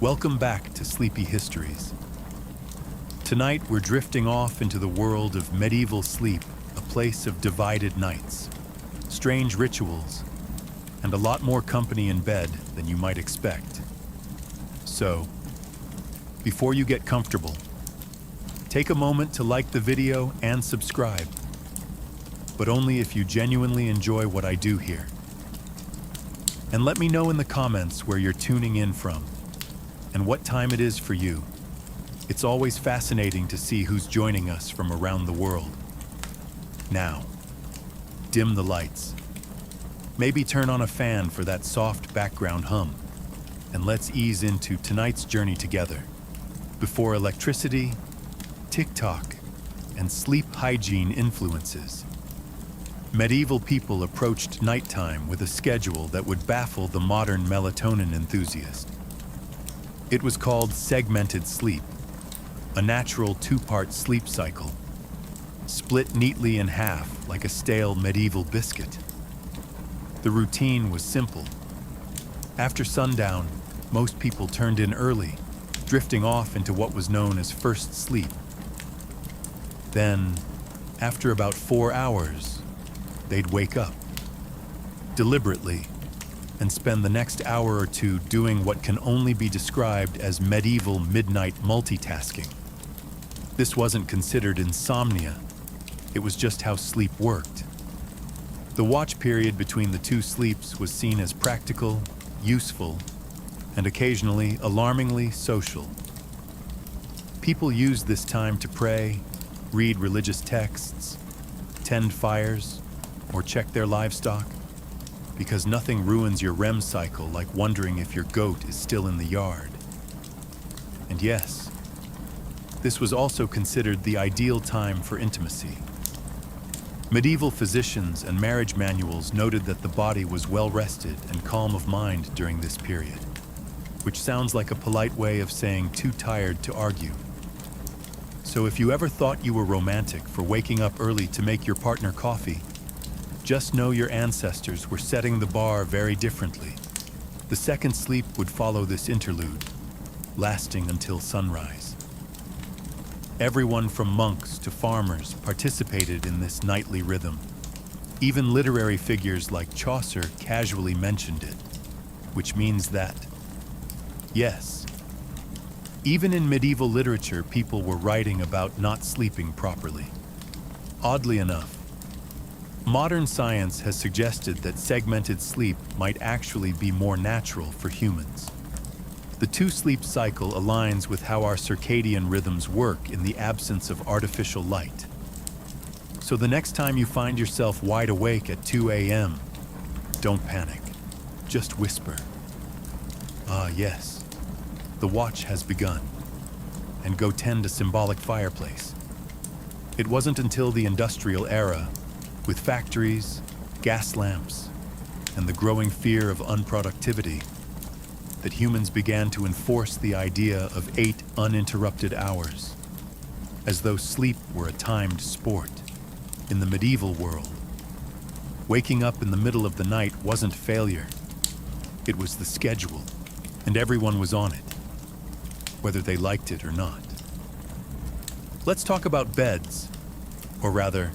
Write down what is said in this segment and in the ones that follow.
Welcome back to Sleepy Histories. Tonight we're drifting off into the world of medieval sleep, a place of divided nights, strange rituals, and a lot more company in bed than you might expect. So, before you get comfortable, take a moment to like the video and subscribe, but only if you genuinely enjoy what I do here. And let me know in the comments where you're tuning in from and what time it is for you. It's always fascinating to see who's joining us from around the world. Now, dim the lights. Maybe turn on a fan for that soft background hum, and let's ease into tonight's journey together. Before electricity, TikTok, and sleep hygiene influences, medieval people approached nighttime with a schedule that would baffle the modern melatonin enthusiast. It was called segmented sleep, a natural two-part sleep cycle, split neatly in half like a stale medieval biscuit. The routine was simple. After sundown, most people turned in early, drifting off into what was known as first sleep. Then, after about 4 hours, they'd wake up, deliberately, and spend the next hour or two doing what can only be described as medieval midnight multitasking. This wasn't considered insomnia, it was just how sleep worked. The watch period between the two sleeps was seen as practical, useful, and occasionally alarmingly social. People used this time to pray, read religious texts, tend fires, or check their livestock, because nothing ruins your REM cycle like wondering if your goat is still in the yard. And yes, this was also considered the ideal time for intimacy. Medieval physicians and marriage manuals noted that the body was well rested and calm of mind during this period, which sounds like a polite way of saying too tired to argue. So if you ever thought you were romantic for waking up early to make your partner coffee, just know your ancestors were setting the bar very differently. The second sleep would follow this interlude, lasting until sunrise. Everyone from monks to farmers participated in this nightly rhythm. Even literary figures like Chaucer casually mentioned it, which means that, yes, even in medieval literature, people were writing about not sleeping properly. Oddly enough, modern science has suggested that segmented sleep might actually be more natural for humans. The two-sleep cycle aligns with how our circadian rhythms work in the absence of artificial light. So the next time you find yourself wide awake at 2 a.m., don't panic. Just whisper, "Ah, yes, the watch has begun," and go tend a symbolic fireplace. It wasn't until the industrial era, with factories, gas lamps, and the growing fear of unproductivity, that humans began to enforce the idea of 8 uninterrupted hours, as though sleep were a timed sport. In the medieval world, waking up in the middle of the night wasn't failure. It was the schedule, and everyone was on it, whether they liked it or not. Let's talk about beds, or rather,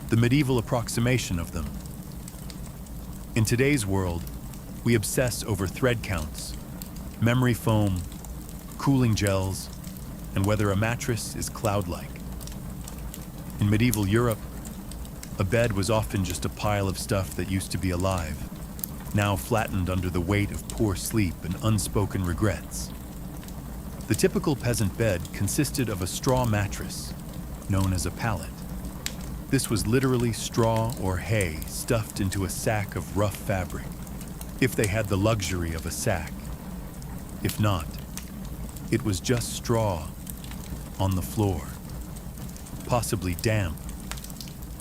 the medieval approximation of them. In today's world, we obsess over thread counts, memory foam, cooling gels, and whether a mattress is cloud-like. In medieval Europe, a bed was often just a pile of stuff that used to be alive, now flattened under the weight of poor sleep and unspoken regrets. The typical peasant bed consisted of a straw mattress, known as a pallet. This was literally straw or hay stuffed into a sack of rough fabric, if they had the luxury of a sack. If not, it was just straw on the floor, possibly damp,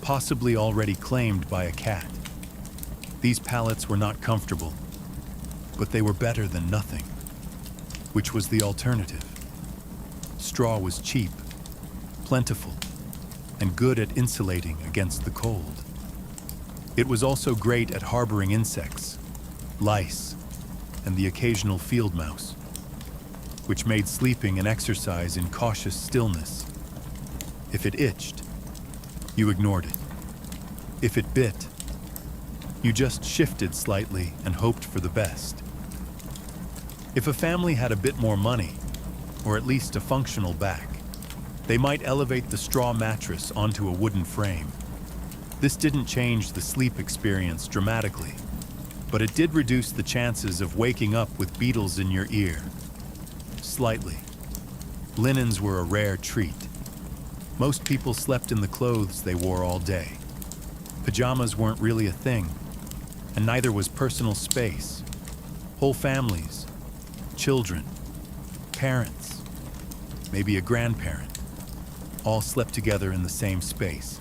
possibly already claimed by a cat. These pallets were not comfortable, but they were better than nothing. Which was the alternative? Straw was cheap, plentiful, and good at insulating against the cold. It was also great at harboring insects, lice, and the occasional field mouse. which made sleeping an exercise in cautious stillness. If it itched, you ignored it. If it bit, you just shifted slightly and hoped for the best. If a family had a bit more money, or at least a functional back, they might elevate the straw mattress onto a wooden frame. This didn't change the sleep experience dramatically, but it did reduce the chances of waking up with beetles in your ear. Slightly. Linens were a rare treat. Most people slept in the clothes they wore all day. Pajamas weren't really a thing, and neither was personal space. Whole families, children, parents, maybe a grandparent, all slept together in the same space,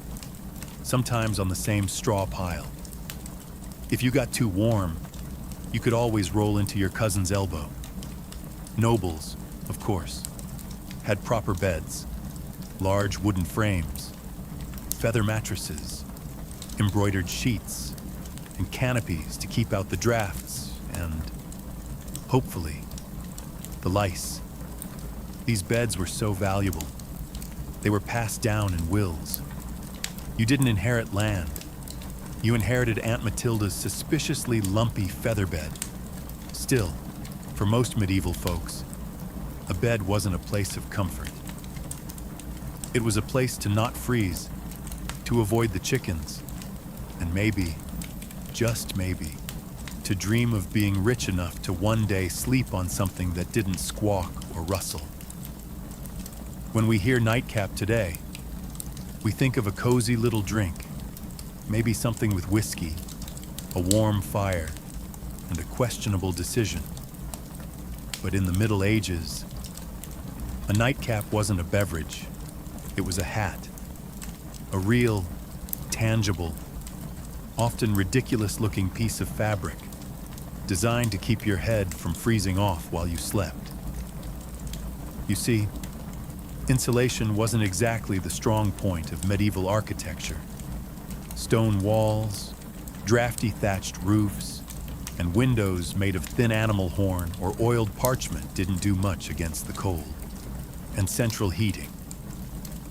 sometimes on the same straw pile. If you got too warm, you could always roll into your cousin's elbow. Nobles, of course, had proper beds, large wooden frames, feather mattresses, embroidered sheets, and canopies to keep out the drafts and, hopefully, the lice. These beds were so valuable. They were passed down in wills. You didn't inherit land. You inherited Aunt Matilda's suspiciously lumpy feather bed. Still, for most medieval folks, a bed wasn't a place of comfort. It was a place to not freeze, to avoid the chickens, and maybe, just maybe, to dream of being rich enough to one day sleep on something that didn't squawk or rustle. When we hear nightcap today, we think of a cozy little drink, maybe something with whiskey, a warm fire, and a questionable decision. But in the Middle Ages, a nightcap wasn't a beverage, it was a hat. A real, tangible, often ridiculous-looking piece of fabric, designed to keep your head from freezing off while you slept. You see, insulation wasn't exactly the strong point of medieval architecture. Stone walls, drafty thatched roofs, and windows made of thin animal horn or oiled parchment didn't do much against the cold. And central heating.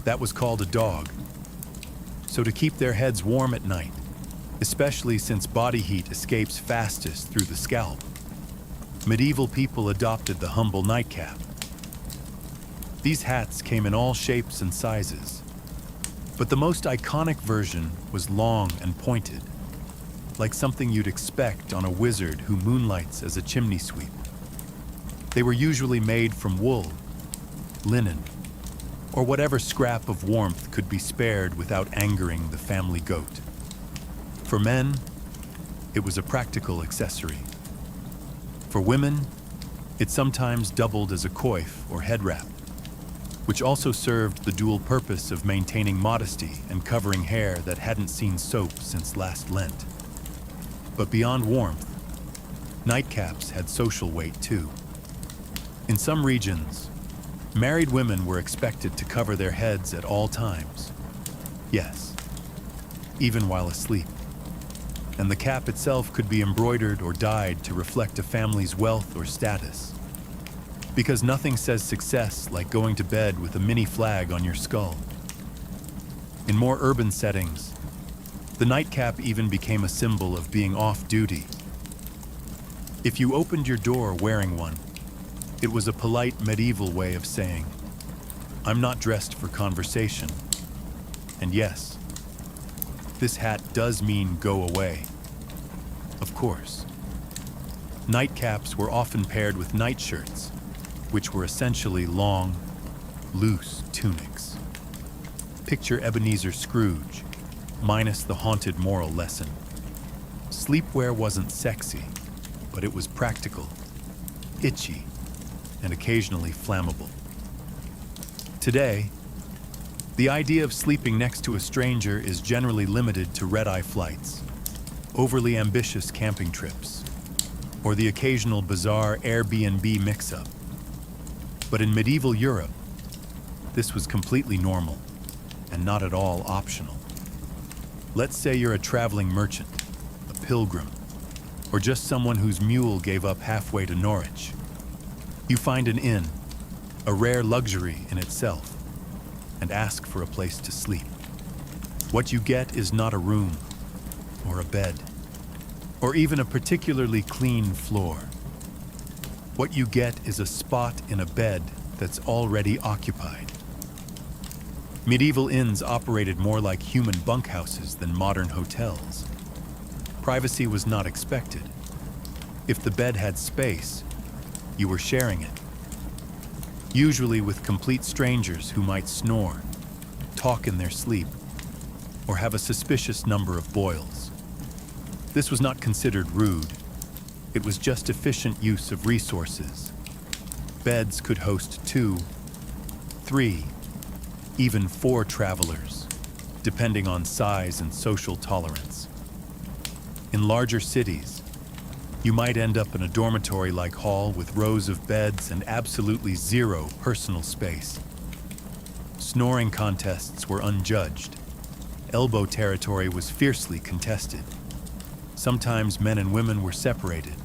That was called a dog. So to keep their heads warm at night, especially since body heat escapes fastest through the scalp, medieval people adopted the humble nightcap. These hats came in all shapes and sizes, but the most iconic version was long and pointed, like something you'd expect on a wizard who moonlights as a chimney sweep. They were usually made from wool, linen, or whatever scrap of warmth could be spared without angering the family goat. For men, it was a practical accessory. For women, it sometimes doubled as a coif or head wrap, which also served the dual purpose of maintaining modesty and covering hair that hadn't seen soap since last Lent. But beyond warmth, nightcaps had social weight too. In some regions, married women were expected to cover their heads at all times. Yes, even while asleep. And the cap itself could be embroidered or dyed to reflect a family's wealth or status. Because nothing says success like going to bed with a mini flag on your skull. In more urban settings, the nightcap even became a symbol of being off-duty. If you opened your door wearing one, it was a polite medieval way of saying, "I'm not dressed for conversation." And yes, this hat does mean go away. Of course. Nightcaps were often paired with nightshirts, which were essentially long, loose tunics. Picture Ebenezer Scrooge, minus the haunted moral lesson. Sleepwear wasn't sexy, but it was practical, itchy, and occasionally flammable. Today, the idea of sleeping next to a stranger is generally limited to red-eye flights, overly ambitious camping trips, or the occasional bizarre Airbnb mix-up. But in medieval Europe, this was completely normal and not at all optional. Let's say you're a traveling merchant, a pilgrim, or just someone whose mule gave up halfway to Norwich. You find an inn, a rare luxury in itself, and ask for a place to sleep. What you get is not a room, or a bed, or even a particularly clean floor. What you get is a spot in a bed that's already occupied. Medieval inns operated more like human bunkhouses than modern hotels. Privacy was not expected. If the bed had space, you were sharing it. Usually with complete strangers who might snore, talk in their sleep, or have a suspicious number of boils. This was not considered rude. It was just efficient use of resources. Beds could host 2, 3, even 4 travelers, depending on size and social tolerance. In larger cities, you might end up in a dormitory-like hall with rows of beds and absolutely zero personal space. Snoring contests were unjudged. Elbow territory was fiercely contested. Sometimes men and women were separated,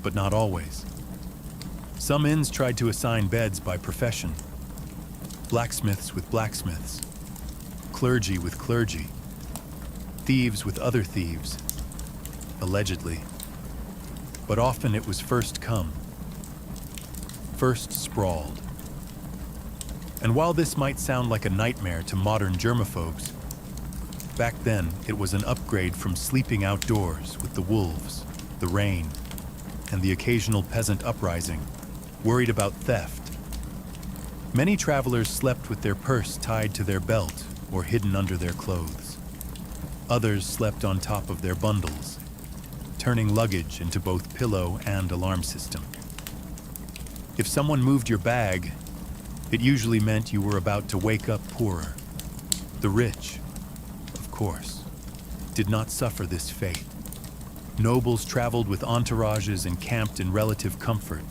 but not always. Some inns tried to assign beds by profession. Blacksmiths with blacksmiths, clergy with clergy, thieves with other thieves, allegedly. But often it was first come, first sprawled. And while this might sound like a nightmare to modern germaphobes, back then it was an upgrade from sleeping outdoors with the wolves, the rain, and the occasional peasant uprising, worried about theft. Many travelers slept with their purse tied to their belt or hidden under their clothes. Others slept on top of their bundles, turning luggage into both pillow and alarm system. If someone moved your bag, it usually meant you were about to wake up poorer. The rich, of course, did not suffer this fate. Nobles traveled with entourages and camped in relative comfort,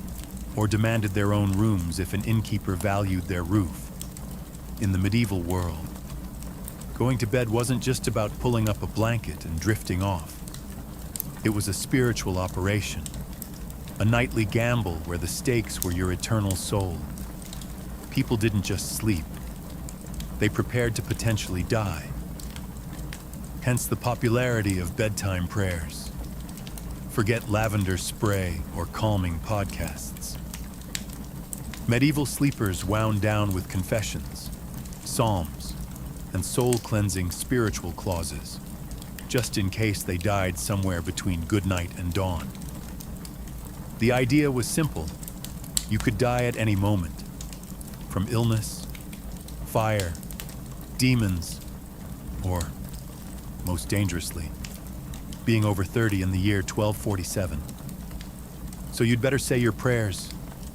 or demanded their own rooms if an innkeeper valued their roof. In the medieval world, going to bed wasn't just about pulling up a blanket and drifting off. It was a spiritual operation, a nightly gamble where the stakes were your eternal soul. People didn't just sleep. They prepared to potentially die. Hence the popularity of bedtime prayers. Forget lavender spray or calming podcasts. Medieval sleepers wound down with confessions, psalms, and soul-cleansing spiritual clauses, just in case they died somewhere between goodnight and dawn. The idea was simple. You could die at any moment, from illness, fire, demons, or, most dangerously, being over 30 in the year 1247. So you'd better say your prayers,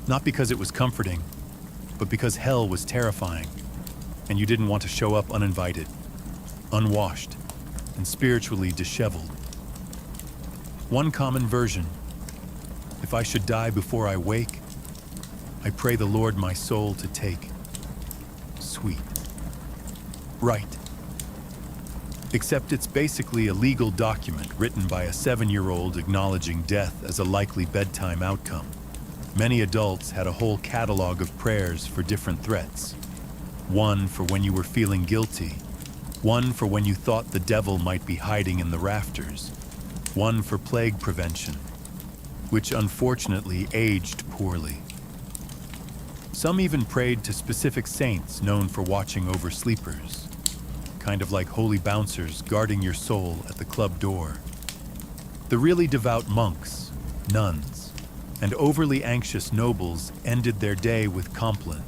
not because it was comforting, but because hell was terrifying, and you didn't want to show up uninvited, unwashed, and spiritually disheveled. One common version: if I should die before I wake, I pray the Lord my soul to take. Sweet. Right. Except it's basically a legal document written by a 7-year-old acknowledging death as a likely bedtime outcome. Many adults had a whole catalog of prayers for different threats. One for when you were feeling guilty, one for when you thought the devil might be hiding in the rafters, one for plague prevention, which unfortunately aged poorly. Some even prayed to specific saints known for watching over sleepers, kind of like holy bouncers guarding your soul at the club door. The really devout monks, nuns, and overly anxious nobles ended their day with Compline,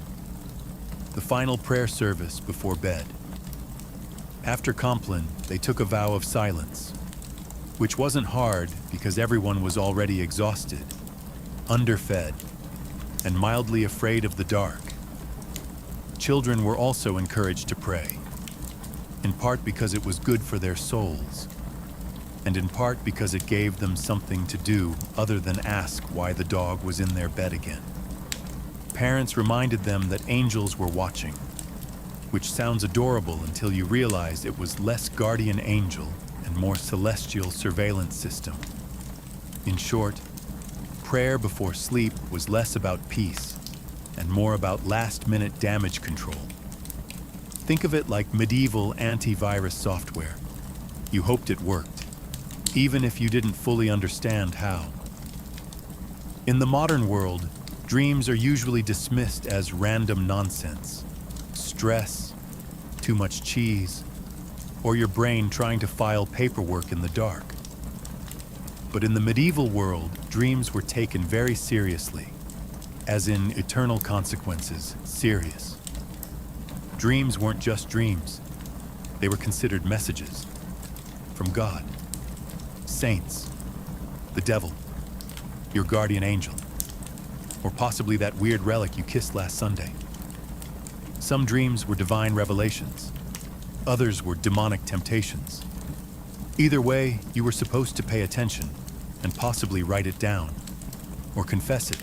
the final prayer service before bed. After Compline, they took a vow of silence, which wasn't hard because everyone was already exhausted, underfed, and mildly afraid of the dark. Children were also encouraged to pray, in part because it was good for their souls, and in part because it gave them something to do other than ask why the dog was in their bed again. Parents reminded them that angels were watching, which sounds adorable until you realize it was less guardian angel and more celestial surveillance system. In short, prayer before sleep was less about peace and more about last-minute damage control. Think of it like medieval antivirus software. You hoped it worked, even if you didn't fully understand how. In the modern world, dreams are usually dismissed as random nonsense. Stress, too much cheese, or your brain trying to file paperwork in the dark. But in the medieval world, dreams were taken very seriously, as in eternal consequences, serious. Dreams weren't just dreams. They were considered messages from God, saints, the devil, your guardian angel, or possibly that weird relic you kissed last Sunday. Some dreams were divine revelations. Others were demonic temptations. Either way, you were supposed to pay attention and possibly write it down, or confess it,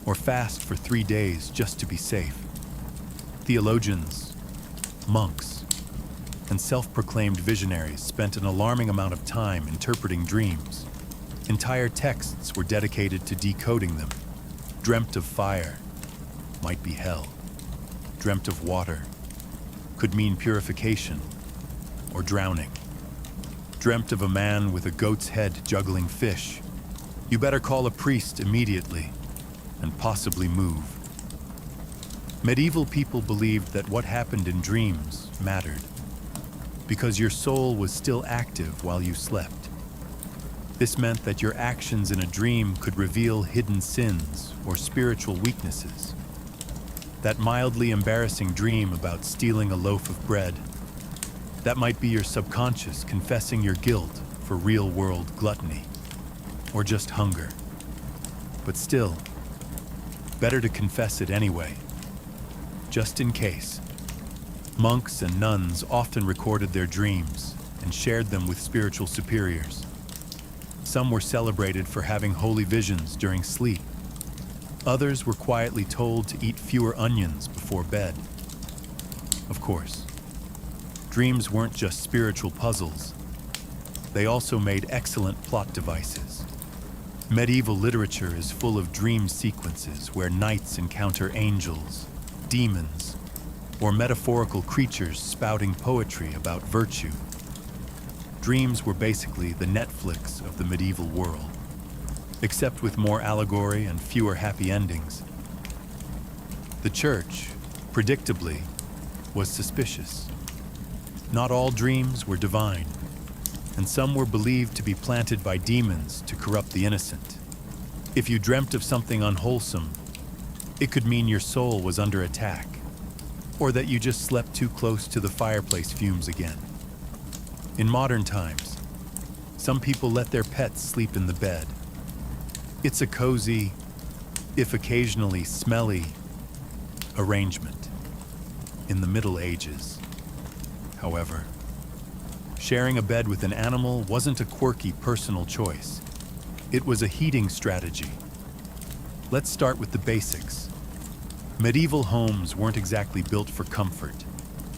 or fast for 3 days just to be safe. Theologians, monks, and self-proclaimed visionaries spent an alarming amount of time interpreting dreams. Entire texts were dedicated to decoding them. Dreamt of fire might be hell. Dreamt of water could mean purification or drowning. Dreamt of a man with a goat's head juggling fish. You better call a priest immediately and possibly move. Medieval people believed that what happened in dreams mattered because your soul was still active while you slept. This meant that your actions in a dream could reveal hidden sins or spiritual weaknesses. That mildly embarrassing dream about stealing a loaf of bread, that might be your subconscious confessing your guilt for real-world gluttony, or just hunger. But still, better to confess it anyway, just in case. Monks and nuns often recorded their dreams and shared them with spiritual superiors. Some were celebrated for having holy visions during sleep. Others were quietly told to eat fewer onions before bed. Of course, dreams weren't just spiritual puzzles. They also made excellent plot devices. Medieval literature is full of dream sequences where knights encounter angels, demons, or metaphorical creatures spouting poetry about virtue. Dreams were basically the Netflix of the medieval world, except with more allegory and fewer happy endings. The church, predictably, was suspicious. Not all dreams were divine, and some were believed to be planted by demons to corrupt the innocent. If you dreamt of something unwholesome, it could mean your soul was under attack, or that you just slept too close to the fireplace fumes again. In modern times, some people let their pets sleep in the bed. It's a cozy, if occasionally smelly, arrangement. In the Middle Ages, however, sharing a bed with an animal wasn't a quirky personal choice. It was a heating strategy. Let's start with the basics. Medieval homes weren't exactly built for comfort.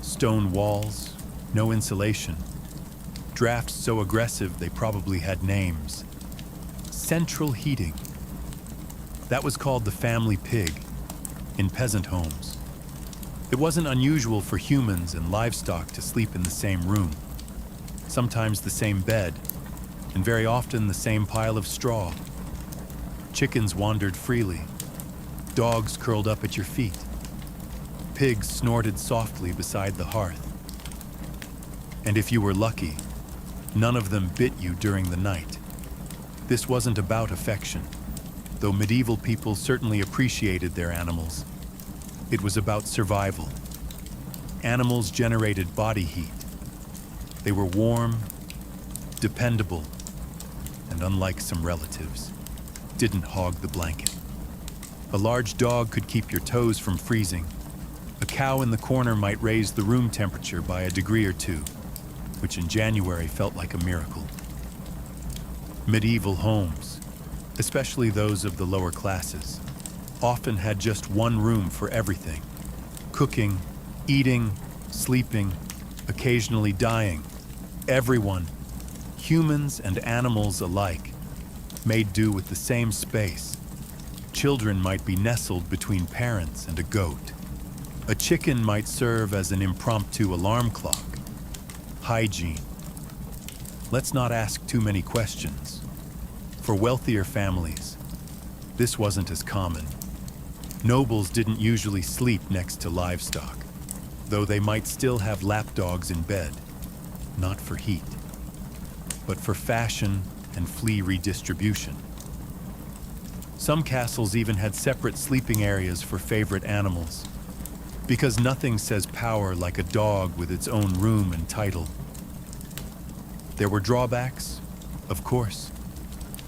Stone walls, no insulation. Drafts so aggressive they probably had names. Central heating. That was called the family pig in peasant homes. It wasn't unusual for humans and livestock to sleep in the same room, sometimes the same bed, and very often the same pile of straw. Chickens wandered freely. Dogs curled up at your feet. Pigs snorted softly beside the hearth. And if you were lucky, none of them bit you during the night. This wasn't about affection, though medieval people certainly appreciated their animals. It was about survival. Animals generated body heat. They were warm, dependable, and unlike some relatives, didn't hog the blanket. A large dog could keep your toes from freezing. A cow in the corner might raise the room temperature by a degree or two, which in January felt like a miracle. Medieval homes, especially those of the lower classes, often had just one room for everything. Cooking, eating, sleeping, occasionally dying. Everyone, humans and animals alike, made do with the same space. Children might be nestled between parents and a goat. A chicken might serve as an impromptu alarm clock. Hygiene. Let's not ask too many questions. For wealthier families, this wasn't as common. Nobles didn't usually sleep next to livestock, though they might still have lapdogs in bed, not for heat, but for fashion and flea redistribution. Some castles even had separate sleeping areas for favorite animals, because nothing says power like a dog with its own room and title. There were drawbacks, of course.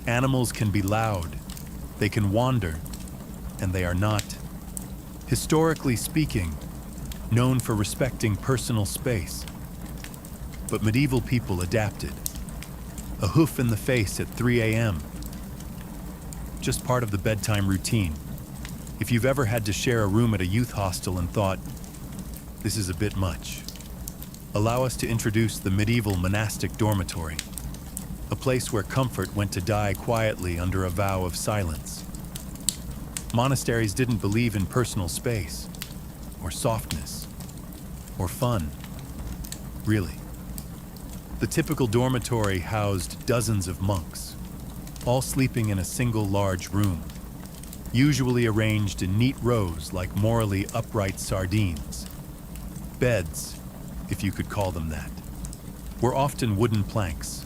Animals can be loud, they can wander, and they are not, historically speaking, known for respecting personal space. But medieval people adapted. A hoof in the face at 3 a.m. Just part of the bedtime routine. If you've ever had to share a room at a youth hostel and thought, this is a bit much, allow us to introduce the medieval monastic dormitory, a place where comfort went to die quietly under a vow of silence. Monasteries didn't believe in personal space, or softness, or fun, really. The typical dormitory housed dozens of monks, all sleeping in a single large room, usually arranged in neat rows like morally upright sardines. Beds, if you could call them that, were often wooden planks,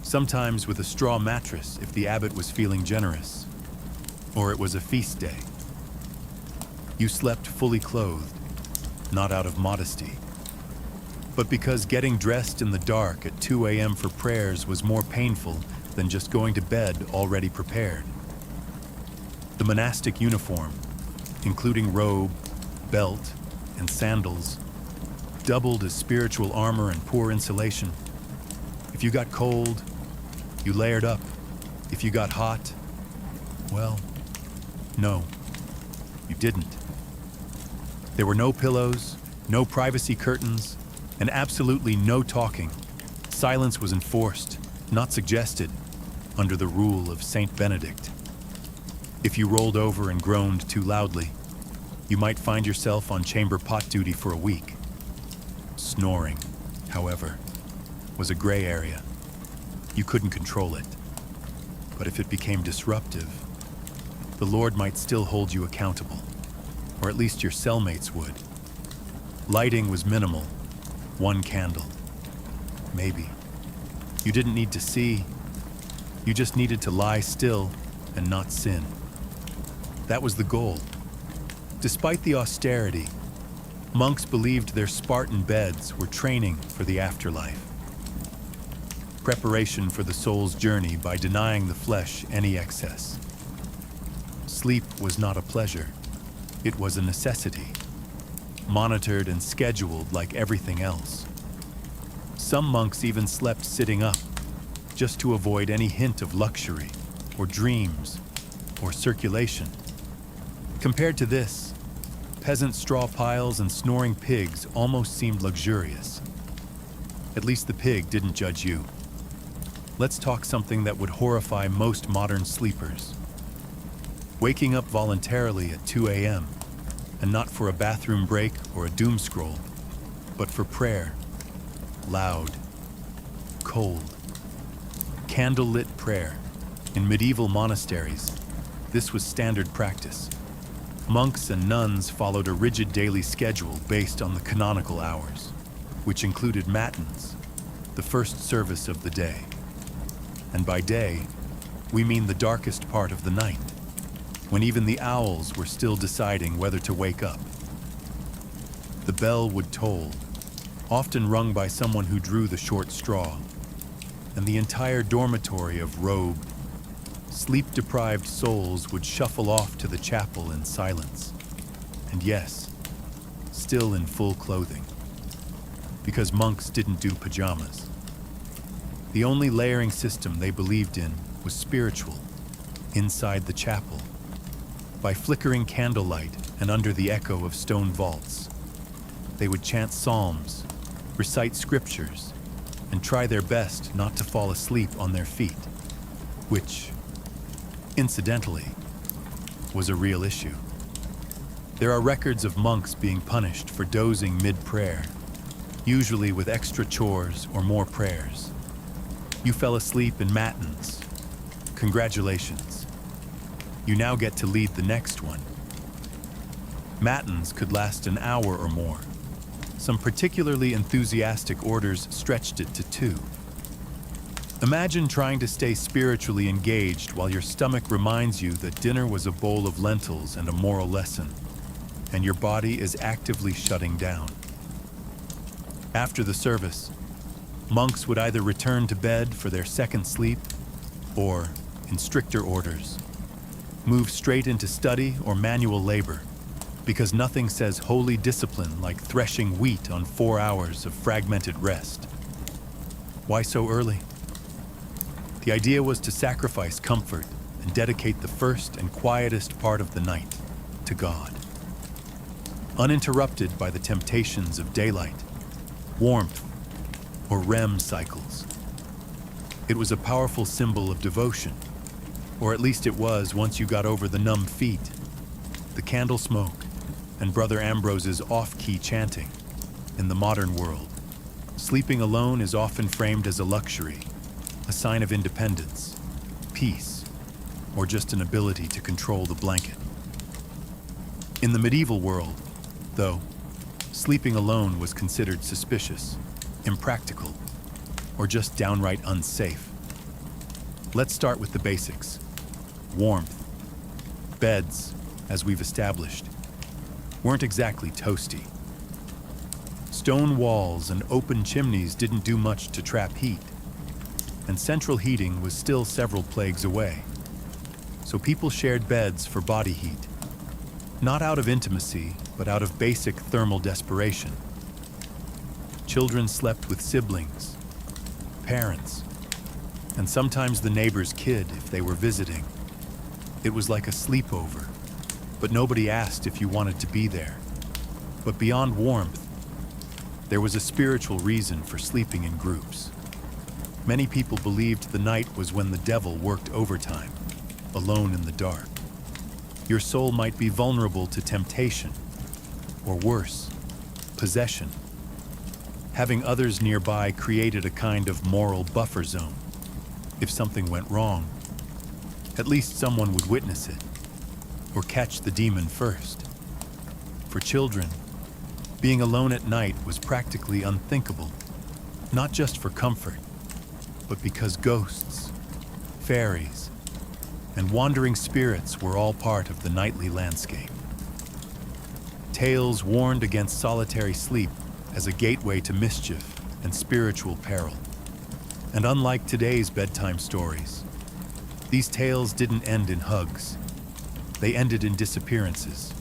sometimes with a straw mattress if the abbot was feeling generous, or it was a feast day. You slept fully clothed, not out of modesty, but because getting dressed in the dark at 2 a.m. for prayers was more painful than just going to bed already prepared. The monastic uniform, including robe, belt, and sandals, doubled as spiritual armor and poor insulation. If you got cold, you layered up. If you got hot, well, no, you didn't. There were no pillows, no privacy curtains, and absolutely no talking. Silence was enforced, not suggested, under the rule of Saint Benedict. If you rolled over and groaned too loudly, you might find yourself on chamber pot duty for a week. Snoring, however, was a gray area. You couldn't control it. But if it became disruptive, the Lord might still hold you accountable, or at least your cellmates would. Lighting was minimal, 1 candle, maybe. You didn't need to see, you just needed to lie still and not sin. That was the goal. Despite the austerity, monks believed their Spartan beds were training for the afterlife. Preparation for the soul's journey by denying the flesh any excess. Sleep was not a pleasure, it was a necessity, monitored and scheduled like everything else. Some monks even slept sitting up, just to avoid any hint of luxury, or dreams, or circulation. Compared to this, peasant straw piles and snoring pigs almost seemed luxurious. At least the pig didn't judge you. Let's talk something that would horrify most modern sleepers. Waking up voluntarily at 2 a.m., and not for a bathroom break or a doom scroll, but for prayer. Loud, cold, candlelit prayer. In medieval monasteries, this was standard practice. Monks and nuns followed a rigid daily schedule based on the canonical hours, which included matins, the first service of the day. And by day, we mean the darkest part of the night, when even the owls were still deciding whether to wake up. The bell would toll, often rung by someone who drew the short straw, and the entire dormitory of robed, sleep-deprived souls would shuffle off to the chapel in silence. And yes, still in full clothing, because monks didn't do pajamas. The only layering system they believed in was spiritual, inside the chapel, by flickering candlelight and under the echo of stone vaults. They would chant psalms, recite scriptures, and try their best not to fall asleep on their feet, which, incidentally, was a real issue. There are records of monks being punished for dozing mid-prayer, usually with extra chores or more prayers. You fell asleep in matins. Congratulations. You now get to lead the next one. Matins could last an hour or more. Some particularly enthusiastic orders stretched it to 2. Imagine trying to stay spiritually engaged while your stomach reminds you that dinner was a bowl of lentils and a moral lesson, and your body is actively shutting down. After the service, monks would either return to bed for their second sleep or, in stricter orders, move straight into study or manual labor, because nothing says holy discipline like threshing wheat on 4 hours of fragmented rest. Why so early? The idea was to sacrifice comfort and dedicate the first and quietest part of the night to God. Uninterrupted by the temptations of daylight, warmth, or REM cycles. It was a powerful symbol of devotion, or at least it was once you got over the numb feet, the candle smoke, and Brother Ambrose's off-key chanting. In the modern world, sleeping alone is often framed as a luxury, a sign of independence, peace, or just an ability to control the blanket. In the medieval world, though, sleeping alone was considered suspicious, impractical, or just downright unsafe. Let's start with the basics. Warmth. Beds, as we've established, weren't exactly toasty. Stone walls and open chimneys didn't do much to trap heat, and central heating was still several plagues away. So people shared beds for body heat, not out of intimacy, but out of basic thermal desperation. Children slept with siblings, parents, and sometimes the neighbor's kid if they were visiting. It was like a sleepover, but nobody asked if you wanted to be there. But beyond warmth, there was a spiritual reason for sleeping in groups. Many people believed the night was when the devil worked overtime, alone in the dark. Your soul might be vulnerable to temptation, or worse, possession. Having others nearby created a kind of moral buffer zone. If something went wrong, at least someone would witness it, or catch the demon first. For children, being alone at night was practically unthinkable, not just for comfort, but because ghosts, fairies, and wandering spirits were all part of the nightly landscape. Tales warned against solitary sleep as a gateway to mischief and spiritual peril. And unlike today's bedtime stories, these tales didn't end in hugs. They ended in disappearances.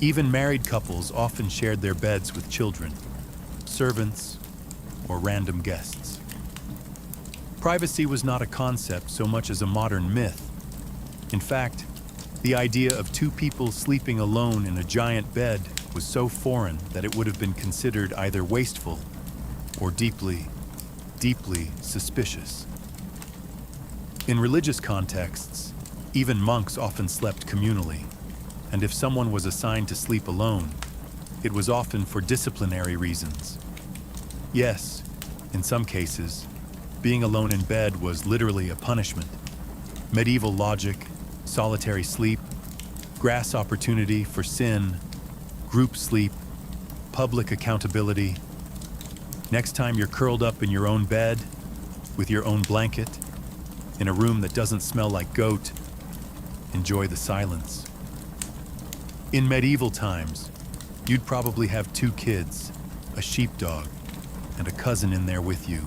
Even married couples often shared their beds with children, servants, or random guests. Privacy was not a concept so much as a modern myth. In fact, the idea of 2 people sleeping alone in a giant bed was so foreign that it would have been considered either wasteful or deeply, deeply suspicious. In religious contexts, even monks often slept communally, and if someone was assigned to sleep alone, it was often for disciplinary reasons. Yes, in some cases, being alone in bed was literally a punishment. Medieval logic, solitary sleep, grass opportunity for sin, group sleep, public accountability. Next time you're curled up in your own bed, with your own blanket, in a room that doesn't smell like goat, enjoy the silence. In medieval times, you'd probably have 2 kids, a sheepdog, and a cousin in there with you,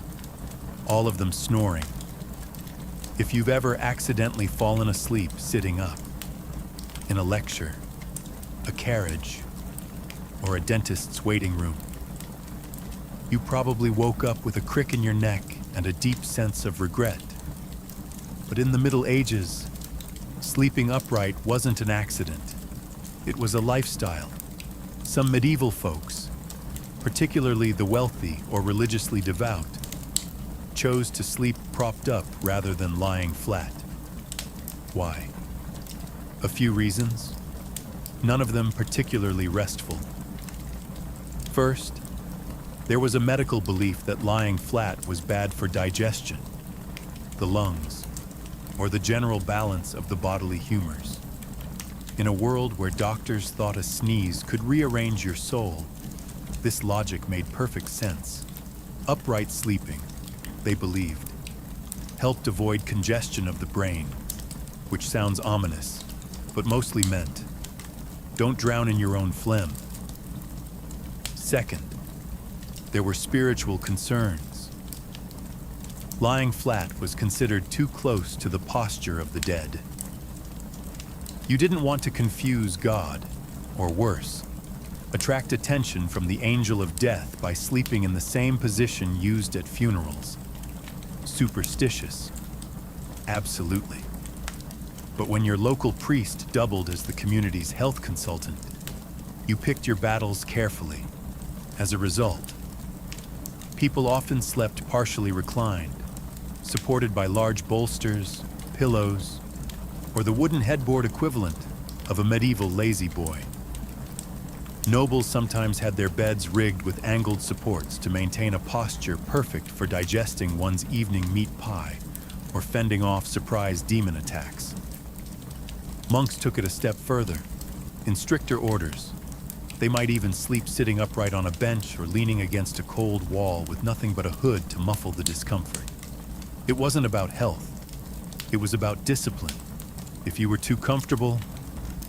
all of them snoring. If you've ever accidentally fallen asleep sitting up, in a lecture, a carriage, or a dentist's waiting room, you probably woke up with a crick in your neck and a deep sense of regret. But in the Middle Ages, sleeping upright wasn't an accident. It was a lifestyle. Some medieval folks, particularly the wealthy or religiously devout, chose to sleep propped up rather than lying flat. Why? A few reasons, none of them particularly restful. First, there was a medical belief that lying flat was bad for digestion, the lungs, or the general balance of the bodily humors. In a world where doctors thought a sneeze could rearrange your soul, this logic made perfect sense. Upright sleeping, they believed, helped avoid congestion of the brain, which sounds ominous, but mostly meant, don't drown in your own phlegm. Second, there were spiritual concerns. Lying flat was considered too close to the posture of the dead. You didn't want to confuse God, or worse, attract attention from the angel of death by sleeping in the same position used at funerals. Superstitious? Absolutely. But when your local priest doubled as the community's health consultant, you picked your battles carefully. As a result, people often slept partially reclined, supported by large bolsters, pillows, or the wooden headboard equivalent of a medieval lazy boy. Nobles sometimes had their beds rigged with angled supports to maintain a posture perfect for digesting one's evening meat pie or fending off surprise demon attacks. Monks took it a step further. In stricter orders, they might even sleep sitting upright on a bench or leaning against a cold wall with nothing but a hood to muffle the discomfort. It wasn't about health. It was about discipline. If you were too comfortable,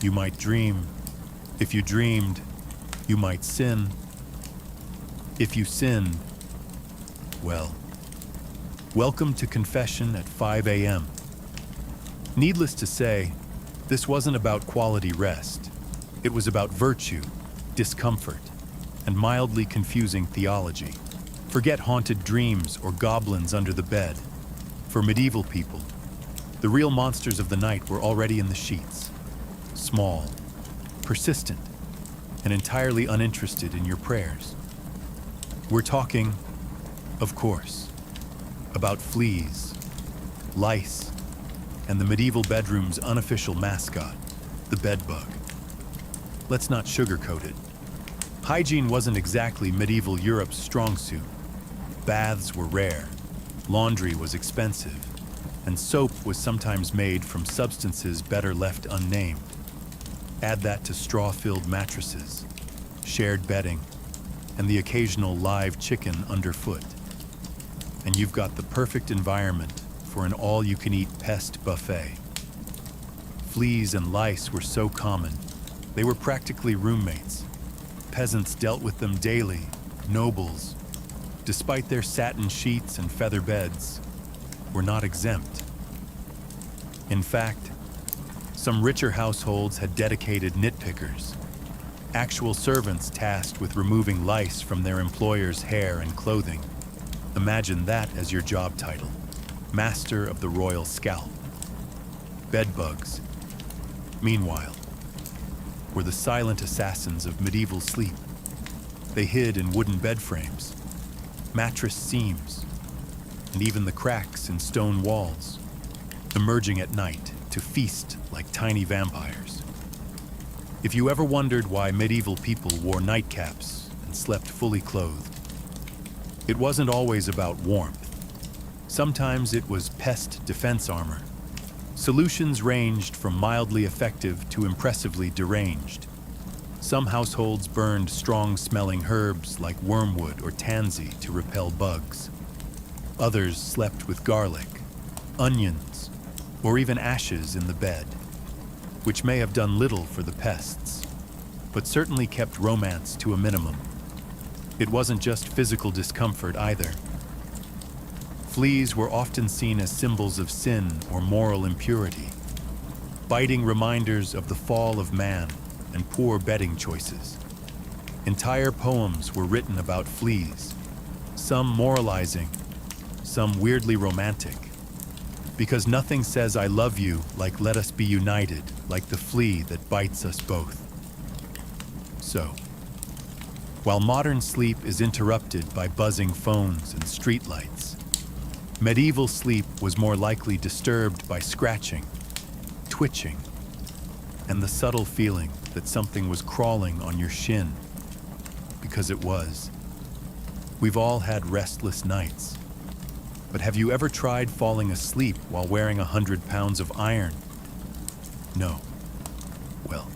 you might dream. If you dreamed, you might sin. If you sinned, well, welcome to confession at 5 a.m. Needless to say, this wasn't about quality rest. It was about virtue, discomfort, and mildly confusing theology. Forget haunted dreams or goblins under the bed. For medieval people, the real monsters of the night were already in the sheets. Small, persistent, and entirely uninterested in your prayers. We're talking, of course, about fleas, lice, and the medieval bedroom's unofficial mascot, the bedbug. Let's not sugarcoat it. Hygiene wasn't exactly medieval Europe's strong suit. Baths were rare, laundry was expensive, and soap was sometimes made from substances better left unnamed. Add that to straw-filled mattresses, shared bedding, and the occasional live chicken underfoot, and you've got the perfect environment for an all-you-can-eat pest buffet. Fleas and lice were so common, they were practically roommates. Peasants dealt with them daily, nobles, despite their satin sheets and feather beds, were not exempt. In fact, some richer households had dedicated nitpickers, actual servants tasked with removing lice from their employers' hair and clothing. Imagine that as your job title, Master of the Royal Scalp. Bedbugs, meanwhile, were the silent assassins of medieval sleep. They hid in wooden bed frames, mattress seams, and even the cracks in stone walls, emerging at night to feast like tiny vampires. If you ever wondered why medieval people wore nightcaps and slept fully clothed, it wasn't always about warmth. Sometimes it was pest defense armor. Solutions ranged from mildly effective to impressively deranged. Some households burned strong-smelling herbs like wormwood or tansy to repel bugs. Others slept with garlic, onions, or even ashes in the bed, which may have done little for the pests, but certainly kept romance to a minimum. It wasn't just physical discomfort either. Fleas were often seen as symbols of sin or moral impurity, biting reminders of the fall of man and poor bedding choices. Entire poems were written about fleas, some moralizing, some weirdly romantic, because nothing says I love you like let us be united, like the flea that bites us both. So, while modern sleep is interrupted by buzzing phones and streetlights, medieval sleep was more likely disturbed by scratching, twitching, and the subtle feeling that something was crawling on your shin, because it was. We've all had restless nights. But have you ever tried falling asleep while wearing 100 pounds of iron? No. Well,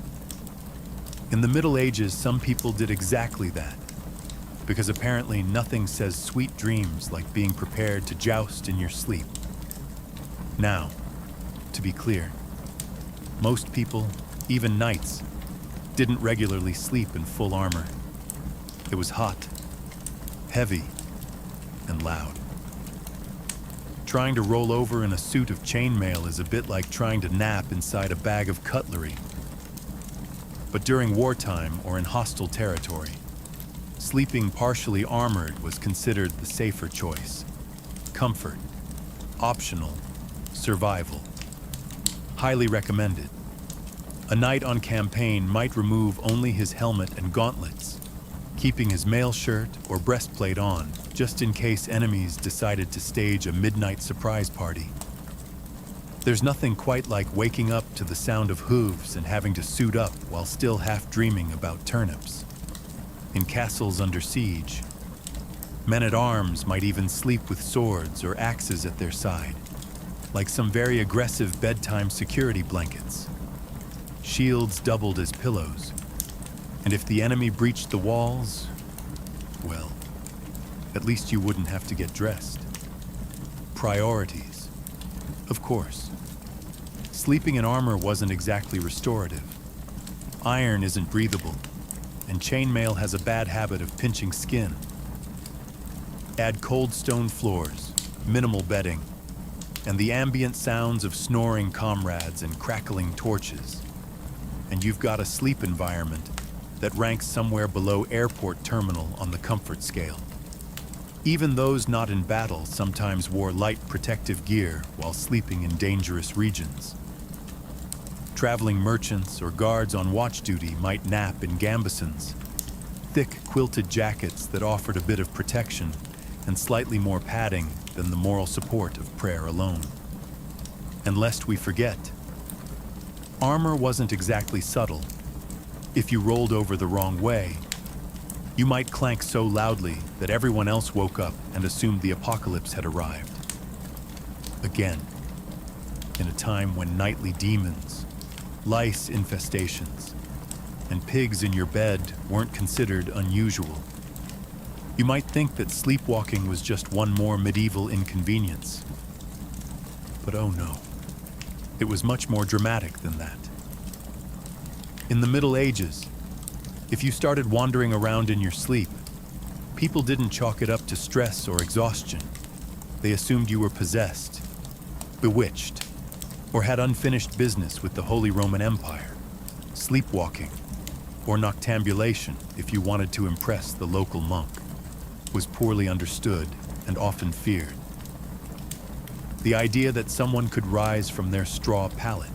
in the Middle Ages, some people did exactly that, because apparently nothing says sweet dreams like being prepared to joust in your sleep. Now, to be clear, most people, even knights, didn't regularly sleep in full armor. It was hot, heavy, and loud. Trying to roll over in a suit of chainmail is a bit like trying to nap inside a bag of cutlery. But during wartime or in hostile territory, sleeping partially armored was considered the safer choice. Comfort, optional, survival. Highly recommended. A knight on campaign might remove only his helmet and gauntlets, keeping his mail shirt or breastplate on, just in case enemies decided to stage a midnight surprise party. There's nothing quite like waking up to the sound of hooves and having to suit up while still half dreaming about turnips. In castles under siege, men-at-arms might even sleep with swords or axes at their side, like some very aggressive bedtime security blankets. Shields doubled as pillows, and if the enemy breached the walls, well, at least you wouldn't have to get dressed. Priorities. Of course. Sleeping in armor wasn't exactly restorative. Iron isn't breathable, and chainmail has a bad habit of pinching skin. Add cold stone floors, minimal bedding, and the ambient sounds of snoring comrades and crackling torches, and you've got a sleep environment that ranks somewhere below airport terminal on the comfort scale. Even those not in battle sometimes wore light protective gear while sleeping in dangerous regions. Traveling merchants or guards on watch duty might nap in gambesons, thick quilted jackets that offered a bit of protection and slightly more padding than the moral support of prayer alone. And lest we forget, armor wasn't exactly subtle. If you rolled over the wrong way, you might clank so loudly that everyone else woke up and assumed the apocalypse had arrived. Again, in a time when nightly demons, lice infestations, and pigs in your bed weren't considered unusual. You might think that sleepwalking was just one more medieval inconvenience. But oh no, it was much more dramatic than that. In the Middle Ages, if you started wandering around in your sleep, people didn't chalk it up to stress or exhaustion. They assumed you were possessed, bewitched, or had unfinished business with the Holy Roman Empire. Sleepwalking, or noctambulation if you wanted to impress the local monk, was poorly understood and often feared. The idea that someone could rise from their straw pallet,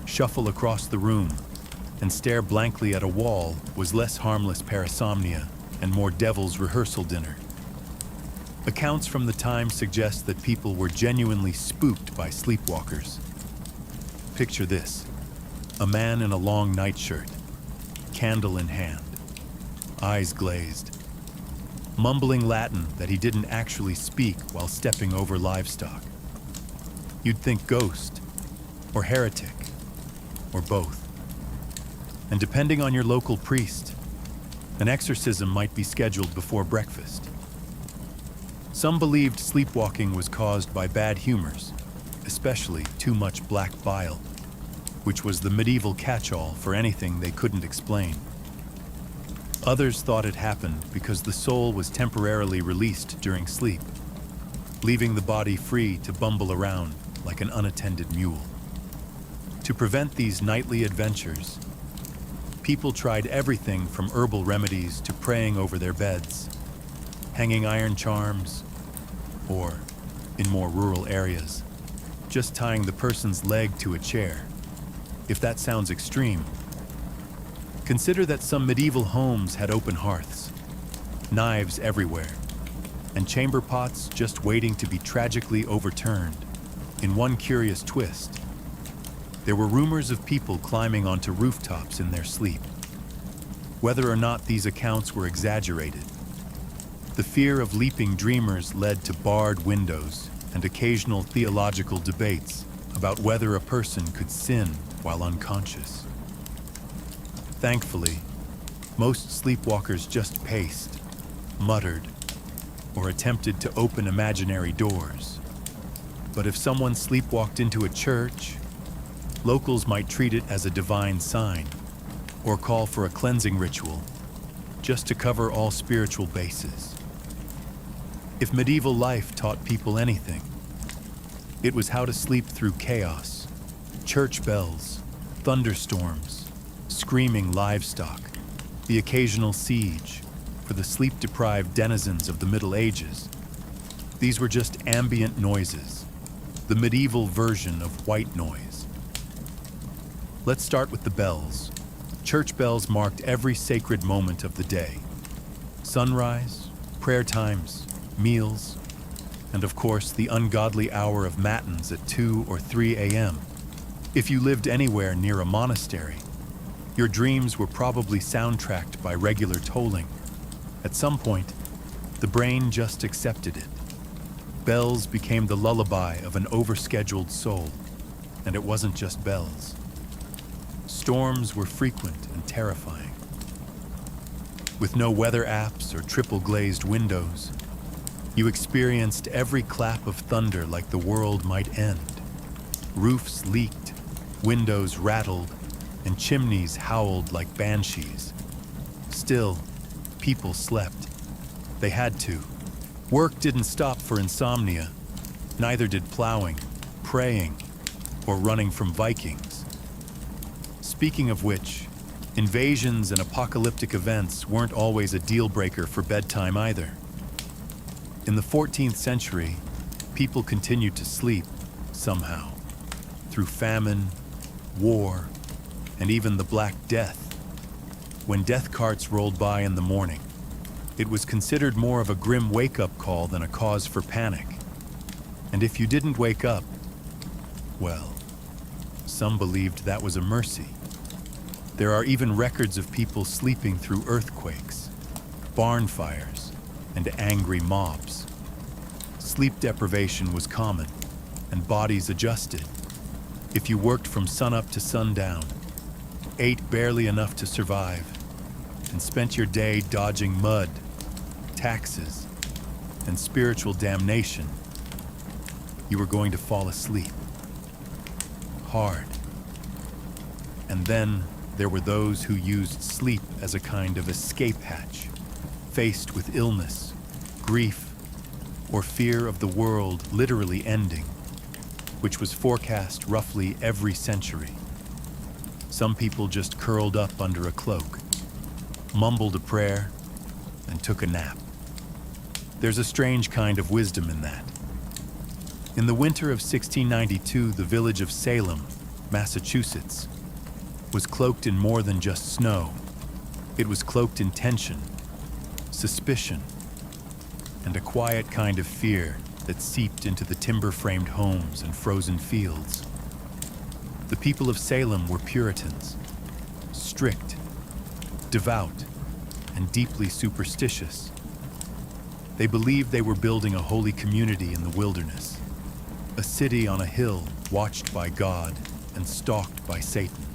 shuffle across the room, and stare blankly at a wall was less harmless parasomnia and more devil's rehearsal dinner. Accounts from the time suggest that people were genuinely spooked by sleepwalkers. Picture this: a man in a long nightshirt, candle in hand, eyes glazed, mumbling Latin that he didn't actually speak while stepping over livestock. You'd think ghost, or heretic, or both. And depending on your local priest, an exorcism might be scheduled before breakfast. Some believed sleepwalking was caused by bad humors, especially too much black bile, which was the medieval catch-all for anything they couldn't explain. Others thought it happened because the soul was temporarily released during sleep, leaving the body free to bumble around like an unattended mule. To prevent these nightly adventures, people tried everything from herbal remedies to praying over their beds, hanging iron charms, or, in more rural areas, just tying the person's leg to a chair. If that sounds extreme, consider that some medieval homes had open hearths, knives everywhere, and chamber pots just waiting to be tragically overturned. In one curious twist, There were rumors of people climbing onto rooftops in their sleep. Whether or not these accounts were exaggerated, the fear of leaping dreamers led to barred windows and occasional theological debates about whether a person could sin while unconscious. Thankfully, most sleepwalkers just paced, muttered, or attempted to open imaginary doors. But if someone sleepwalked into a church, locals might treat it as a divine sign or call for a cleansing ritual just to cover all spiritual bases. If medieval life taught people anything, it was how to sleep through chaos, church bells, thunderstorms, screaming livestock, the occasional siege for the sleep-deprived denizens of the Middle Ages. These were just ambient noises, the medieval version of white noise. Let's start with the bells. Church bells marked every sacred moment of the day. Sunrise, prayer times, meals, and of course the ungodly hour of matins at 2 or 3 a.m. If you lived anywhere near a monastery, your dreams were probably soundtracked by regular tolling. At some point, the brain just accepted it. Bells became the lullaby of an overscheduled soul, and it wasn't just bells. Storms were frequent and terrifying. With no weather apps or triple-glazed windows, you experienced every clap of thunder like the world might end. Roofs leaked, windows rattled, and chimneys howled like banshees. Still, people slept. They had to. Work didn't stop for insomnia. Neither did plowing, praying, or running from Vikings. Speaking of which, invasions and apocalyptic events weren't always a deal-breaker for bedtime either. In the 14th century, people continued to sleep, somehow, through famine, war, and even the Black Death. When death carts rolled by in the morning, it was considered more of a grim wake-up call than a cause for panic. And if you didn't wake up, well, some believed that was a mercy. There are even records of people sleeping through earthquakes, barn fires, and angry mobs. Sleep deprivation was common, and bodies adjusted. If you worked from sunup to sundown, ate barely enough to survive, and spent your day dodging mud, taxes, and spiritual damnation, you were going to fall asleep. Hard. And then there were those who used sleep as a kind of escape hatch, faced with illness, grief, or fear of the world literally ending, which was forecast roughly every century. Some people just curled up under a cloak, mumbled a prayer, and took a nap. There's a strange kind of wisdom in that. In the winter of 1692, the village of Salem, Massachusetts, was cloaked in more than just snow. It was cloaked in tension, suspicion, and a quiet kind of fear that seeped into the timber-framed homes and frozen fields. The people of Salem were Puritans, strict, devout, and deeply superstitious. They believed they were building a holy community in the wilderness, a city on a hill watched by God and stalked by Satan.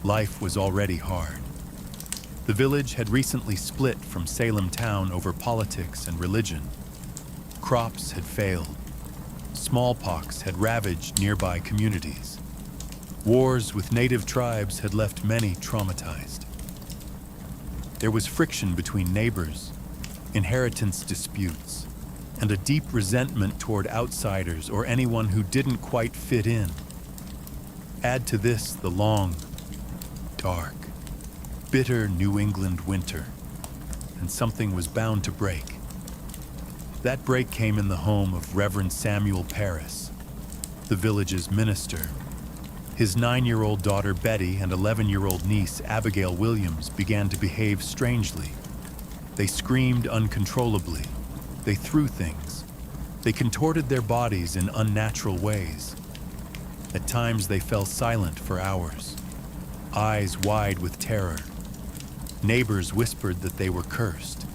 Life was already hard. The village had recently split from Salem town over politics and religion. Crops had failed. Smallpox had ravaged nearby communities. Wars with native tribes had left many traumatized. There was friction between neighbors, inheritance disputes, and a deep resentment toward outsiders or anyone who didn't quite fit in. Add to this the long, dark, bitter New England winter, and something was bound to break. That break came in the home of Reverend Samuel Parris, the village's minister. His 9-year-old daughter Betty and 11-year-old niece Abigail Williams began to behave strangely. They screamed uncontrollably. They threw things. They contorted their bodies in unnatural ways. At times they fell silent for hours, eyes wide with terror. Neighbors whispered that they were cursed.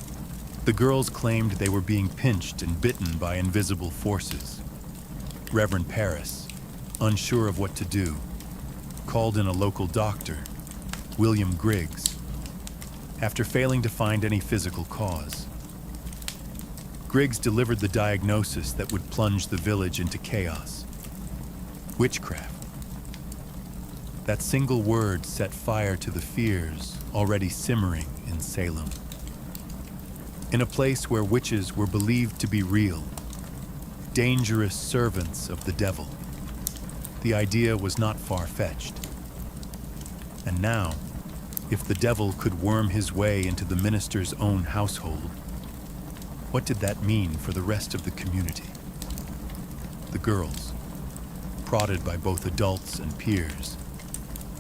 The girls claimed they were being pinched and bitten by invisible forces. Reverend Paris, unsure of what to do, called in a local doctor, William Griggs, after failing to find any physical cause. Griggs delivered the diagnosis that would plunge the village into chaos: witchcraft. That single word set fire to the fears already simmering in Salem. In a place where witches were believed to be real, dangerous servants of the devil, the idea was not far-fetched. And now, if the devil could worm his way into the minister's own household, what did that mean for the rest of the community? The girls, prodded by both adults and peers,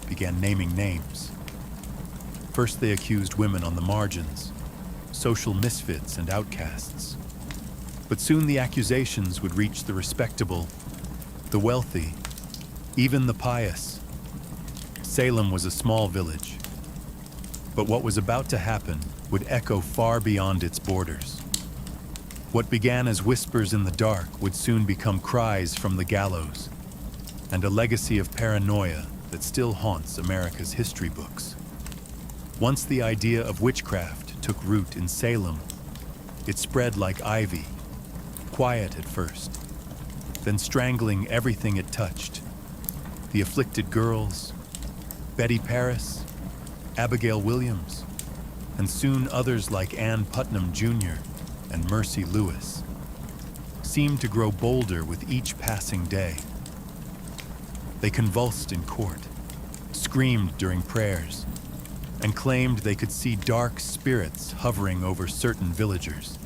began naming names. First they accused women on the margins, social misfits and outcasts. But soon the accusations would reach the respectable, the wealthy, even the pious. Salem was a small village, but what was about to happen would echo far beyond its borders. What began as whispers in the dark would soon become cries from the gallows, and a legacy of paranoia that still haunts America's history books. Once the idea of witchcraft took root in Salem, it spread like ivy, quiet at first, then strangling everything it touched. The afflicted girls, Betty Paris, Abigail Williams, and soon others like Ann Putnam Jr. and Mercy Lewis, seemed to grow bolder with each passing day. They convulsed in court, screamed during prayers, and claimed they could see dark spirits hovering over certain villagers.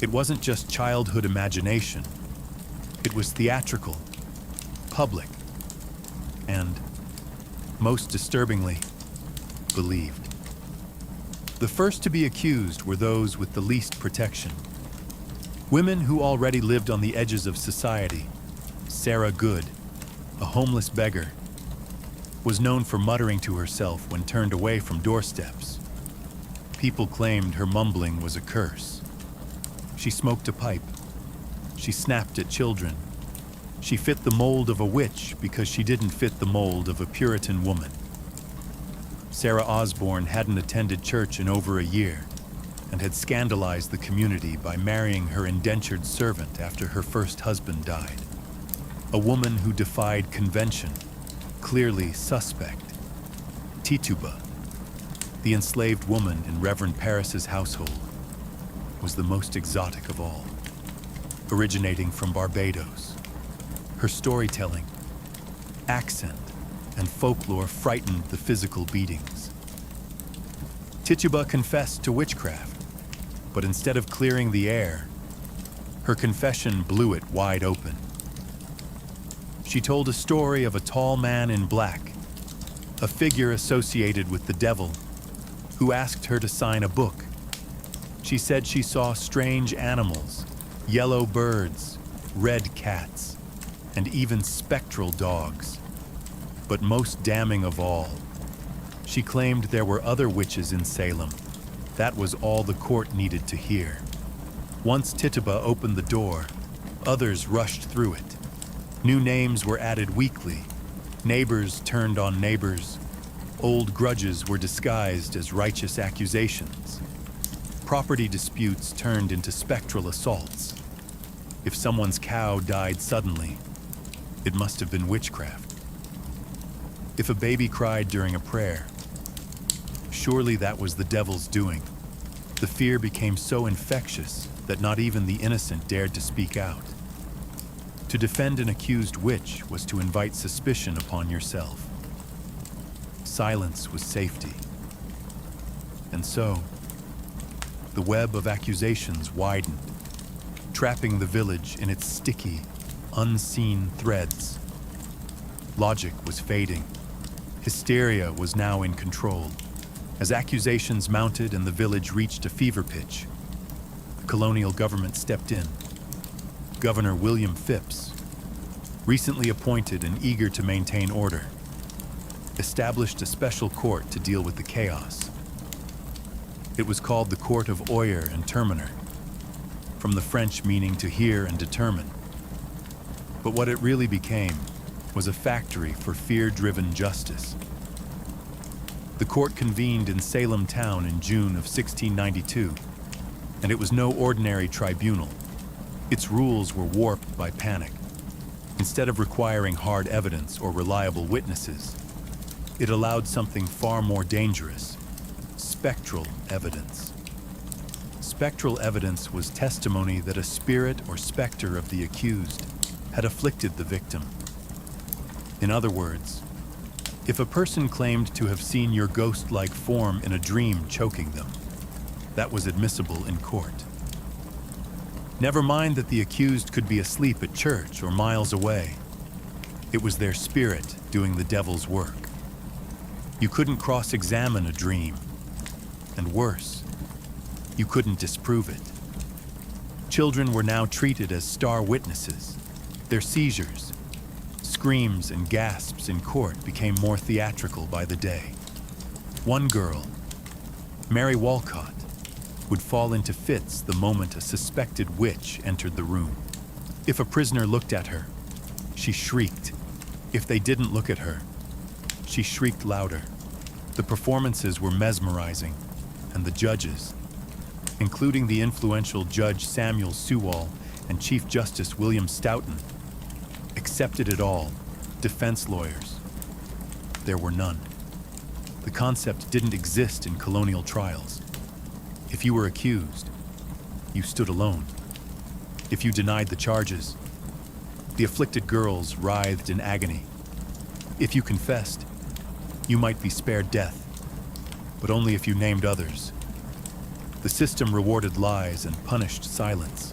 It wasn't just childhood imagination. It was theatrical, public, and, most disturbingly, believed. The first to be accused were those with the least protection. Women who already lived on the edges of society. Sarah Good, a homeless beggar, was known for muttering to herself when turned away from doorsteps. People claimed her mumbling was a curse. She smoked a pipe. She snapped at children. She fit the mold of a witch because she didn't fit the mold of a Puritan woman. Sarah Osborne hadn't attended church in over a year and had scandalized the community by marrying her indentured servant after her first husband died. A woman who defied convention, clearly suspect. Tituba, the enslaved woman in Reverend Paris's household, was the most exotic of all, originating from Barbados. Her storytelling, accent, and folklore frightened the physical beatings. Tituba confessed to witchcraft, but instead of clearing the air, her confession blew it wide open. She told a story of a tall man in black, a figure associated with the devil, who asked her to sign a book. She said she saw strange animals, yellow birds, red cats, and even spectral dogs. But most damning of all, she claimed there were other witches in Salem. That was all the court needed to hear. Once Tituba opened the door, others rushed through it. New names were added weekly. Neighbors turned on neighbors. Old grudges were disguised as righteous accusations. Property disputes turned into spectral assaults. If someone's cow died suddenly, it must have been witchcraft. If a baby cried during a prayer, surely that was the devil's doing. The fear became so infectious that not even the innocent dared to speak out. To defend an accused witch was to invite suspicion upon yourself. Silence was safety. And so, the web of accusations widened, trapping the village in its sticky, unseen threads. Logic was fading. Hysteria was now in control. As accusations mounted and the village reached a fever pitch, the colonial government stepped in. Governor William Phipps, recently appointed and eager to maintain order, established a special court to deal with the chaos. It was called the Court of Oyer and Terminer, from the French meaning to hear and determine. But what it really became was a factory for fear-driven justice. The court convened in Salem town in June of 1692, and it was no ordinary tribunal. Its rules were warped by panic. Instead of requiring hard evidence or reliable witnesses, it allowed something far more dangerous: spectral evidence. Spectral evidence was testimony that a spirit or specter of the accused had afflicted the victim. In other words, if a person claimed to have seen your ghost-like form in a dream choking them, that was admissible in court. Never mind that the accused could be asleep at church or miles away. It was their spirit doing the devil's work. You couldn't cross-examine a dream, and worse, you couldn't disprove it. Children were now treated as star witnesses. Their seizures, screams, and gasps in court became more theatrical by the day. One girl, Mary Walcott, would fall into fits the moment a suspected witch entered the room. If a prisoner looked at her, she shrieked. If they didn't look at her, she shrieked louder. The performances were mesmerizing, and the judges, including the influential Judge Samuel Sewall and Chief Justice William Stoughton, accepted it all. Defense lawyers, there were none. The concept didn't exist in colonial trials. If you were accused, you stood alone. If you denied the charges, the afflicted girls writhed in agony. If you confessed, you might be spared death, but only if you named others. The system rewarded lies and punished silence.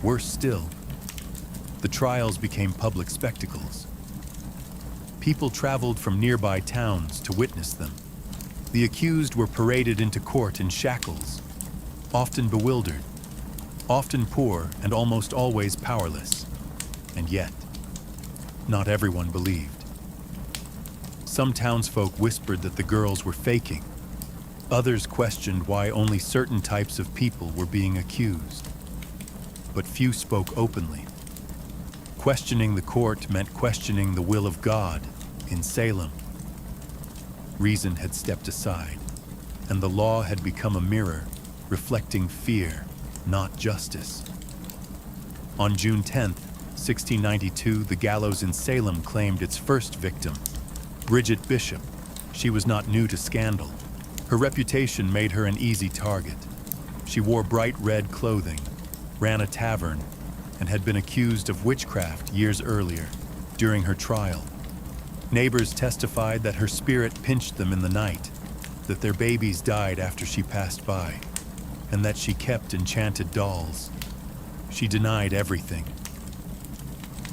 Worse still, the trials became public spectacles. People traveled from nearby towns to witness them. The accused were paraded into court in shackles, often bewildered, often poor, and almost always powerless. And yet, not everyone believed. Some townsfolk whispered that the girls were faking. Others questioned why only certain types of people were being accused. But few spoke openly. Questioning the court meant questioning the will of God in Salem. Reason had stepped aside, and the law had become a mirror reflecting fear, not justice. On June 10th, 1692, the gallows in Salem claimed its first victim, Bridget Bishop. She was not new to scandal. Her reputation made her an easy target. She wore bright red clothing, ran a tavern, and had been accused of witchcraft years earlier, during her trial. Neighbors testified that her spirit pinched them in the night, that their babies died after she passed by, and that she kept enchanted dolls. She denied everything.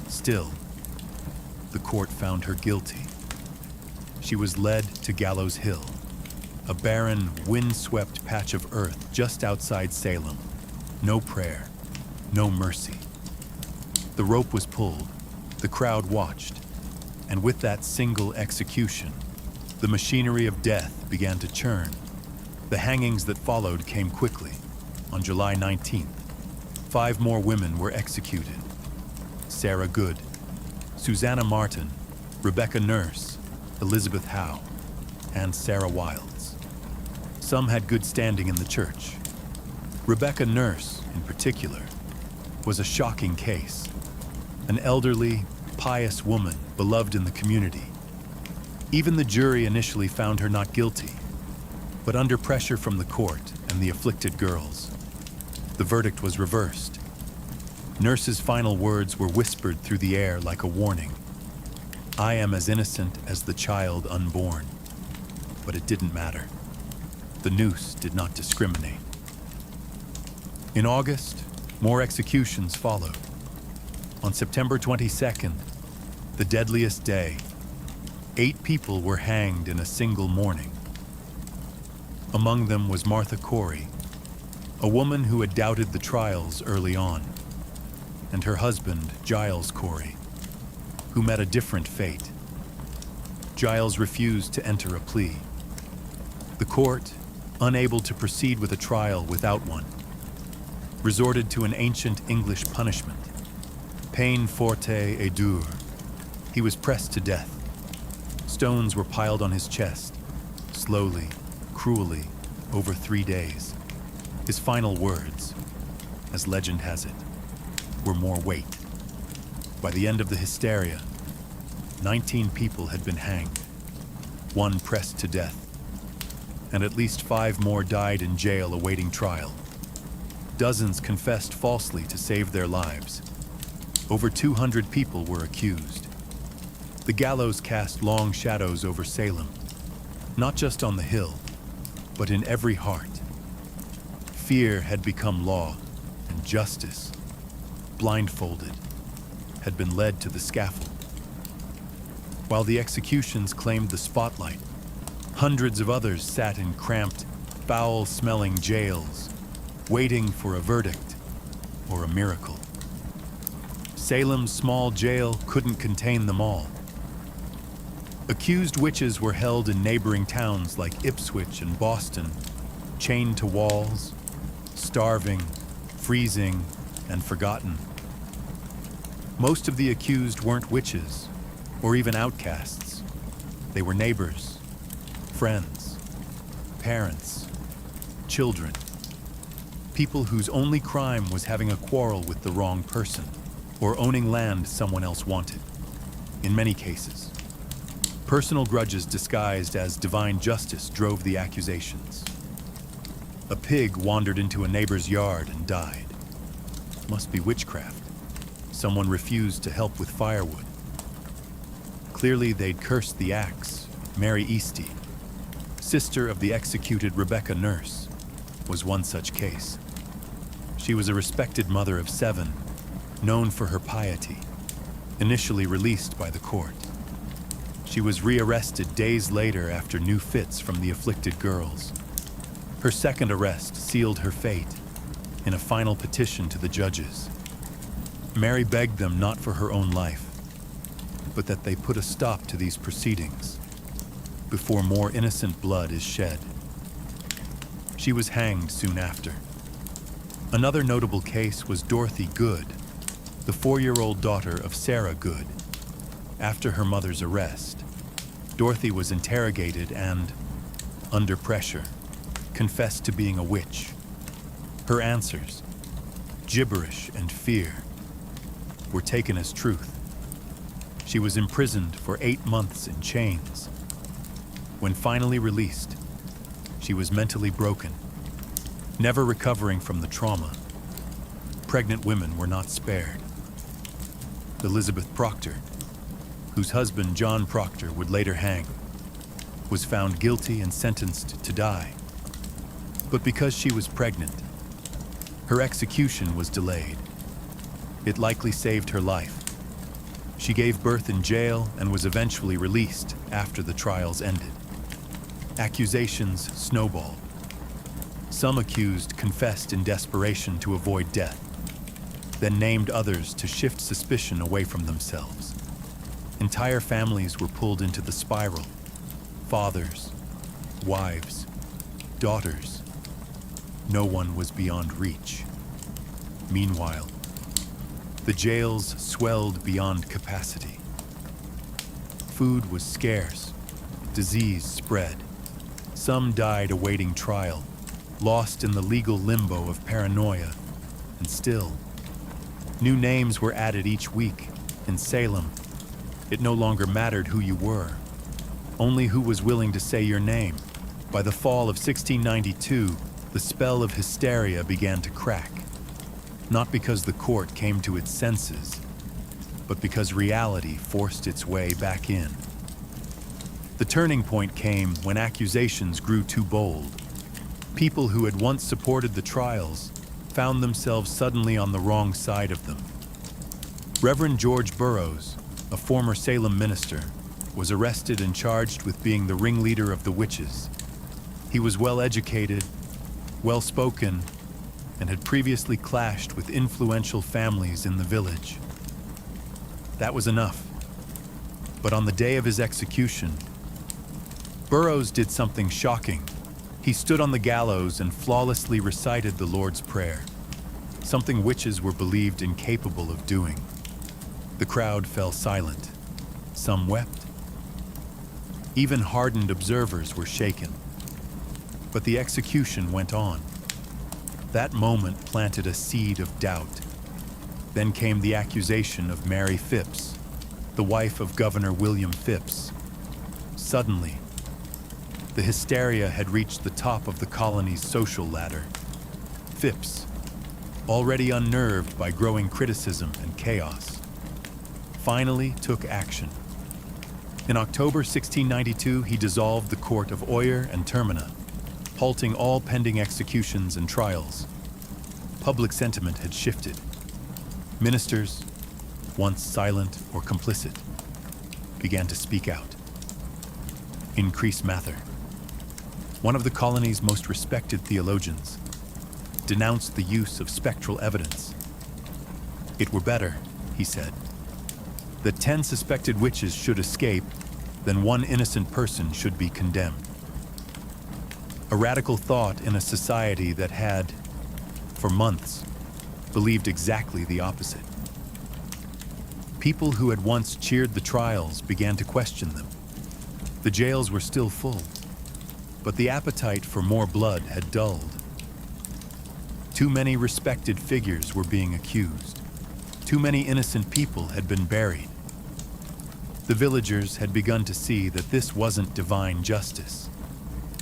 Still, the court found her guilty. She was led to Gallows Hill, a barren, wind-swept patch of earth just outside Salem. No prayer, no mercy. The rope was pulled, the crowd watched, and with that single execution, the machinery of death began to churn. The hangings that followed came quickly. On July 19th, 5 more women were executed. Sarah Good, Susanna Martin, Rebecca Nurse, Elizabeth Howe, and Sarah Wilds. Some had good standing in the church. Rebecca Nurse, in particular, was a shocking case. An elderly, pious woman beloved in the community. Even the jury initially found her not guilty, but under pressure from the court and the afflicted girls, the verdict was reversed. Nurse's final words were whispered through the air like a warning. I am as innocent as the child unborn. But it didn't matter. The noose did not discriminate. In August, more executions followed. On September 22nd, the deadliest day, 8 people were hanged in a single morning. Among them was Martha Corey, a woman who had doubted the trials early on. and her husband, Giles Corey, who met a different fate. Giles refused to enter a plea. The court, unable to proceed with a trial without one, resorted to an ancient English punishment, peine forte et dure. He was pressed to death. Stones were piled on his chest, slowly, cruelly, over 3 days. His final words, as legend has it, were more weight. By the end of the hysteria, 19 people had been hanged, 1 pressed to death, and at least 5 more died in jail awaiting trial. Dozens confessed falsely to save their lives. Over 200 people were accused. The gallows cast long shadows over Salem, not just on the hill, but in every heart. Fear had become law, and justice, blindfolded, had been led to the scaffold. While the executions claimed the spotlight, hundreds of others sat in cramped, foul-smelling jails, waiting for a verdict or a miracle. Salem's small jail couldn't contain them all. Accused witches were held in neighboring towns like Ipswich and Boston, chained to walls, starving, freezing, and forgotten. Most of the accused weren't witches, or even outcasts. They were neighbors, friends, parents, children. People whose only crime was having a quarrel with the wrong person, or owning land someone else wanted. In many cases, personal grudges disguised as divine justice drove the accusations. A pig wandered into a neighbor's yard and died. Must be witchcraft. Someone refused to help with firewood. Clearly they'd cursed the axe. Mary Eastie, sister of the executed Rebecca Nurse, was one such case. She was a respected mother of 7, known for her piety, initially released by the court. She was rearrested days later after new fits from the afflicted girls. Her second arrest sealed her fate in a final petition to the judges. Mary begged them not for her own life, but that they put a stop to these proceedings before more innocent blood is shed. She was hanged soon after. Another notable case was Dorothy Good, the 4-year-old daughter of Sarah Good. After her mother's arrest, Dorothy was interrogated and, under pressure, confessed to being a witch. Her answers, gibberish and fear, were taken as truth. She was imprisoned for 8 months in chains. When finally released, she was mentally broken, never recovering from the trauma. Pregnant women were not spared. Elizabeth Proctor, whose husband John Proctor would later hang, was found guilty and sentenced to die. But because she was pregnant, her execution was delayed. It likely saved her life. She gave birth in jail and was eventually released after the trials ended. Accusations snowballed. Some accused confessed in desperation to avoid death, then named others to shift suspicion away from themselves. Entire families were pulled into the spiral. Fathers, wives, daughters. No one was beyond reach. Meanwhile, the jails swelled beyond capacity. Food was scarce. Disease spread. Some died awaiting trial, lost in the legal limbo of paranoia. And still, new names were added each week. In Salem, it no longer mattered who you were, only who was willing to say your name. By the fall of 1692, the spell of hysteria began to crack. Not because the court came to its senses, but because reality forced its way back in. The turning point came when accusations grew too bold. People who had once supported the trials found themselves suddenly on the wrong side of them. Reverend George Burroughs, a former Salem minister, was arrested and charged with being the ringleader of the witches. He was well-educated, well-spoken, and had previously clashed with influential families in the village. That was enough. But on the day of his execution, Burroughs did something shocking. He stood on the gallows and flawlessly recited the Lord's Prayer, something witches were believed incapable of doing. The crowd fell silent. Some wept. Even hardened observers were shaken. But the execution went on. That moment planted a seed of doubt. Then came the accusation of Mary Phipps, the wife of Governor William Phipps. Suddenly, the hysteria had reached the top of the colony's social ladder. Phipps, already unnerved by growing criticism and chaos, finally took action. In October 1692, he dissolved the court of Oyer and Termina, halting all pending executions and trials. Public sentiment had shifted. Ministers, once silent or complicit, began to speak out. Increase Mather, one of the colony's most respected theologians, denounced the use of spectral evidence. It were better, he said, that 10 suspected witches should escape than one innocent person should be condemned. A radical thought in a society that had, for months, believed exactly the opposite. People who had once cheered the trials began to question them. The jails were still full, but the appetite for more blood had dulled. Too many respected figures were being accused. Too many innocent people had been buried. The villagers had begun to see that this wasn't divine justice.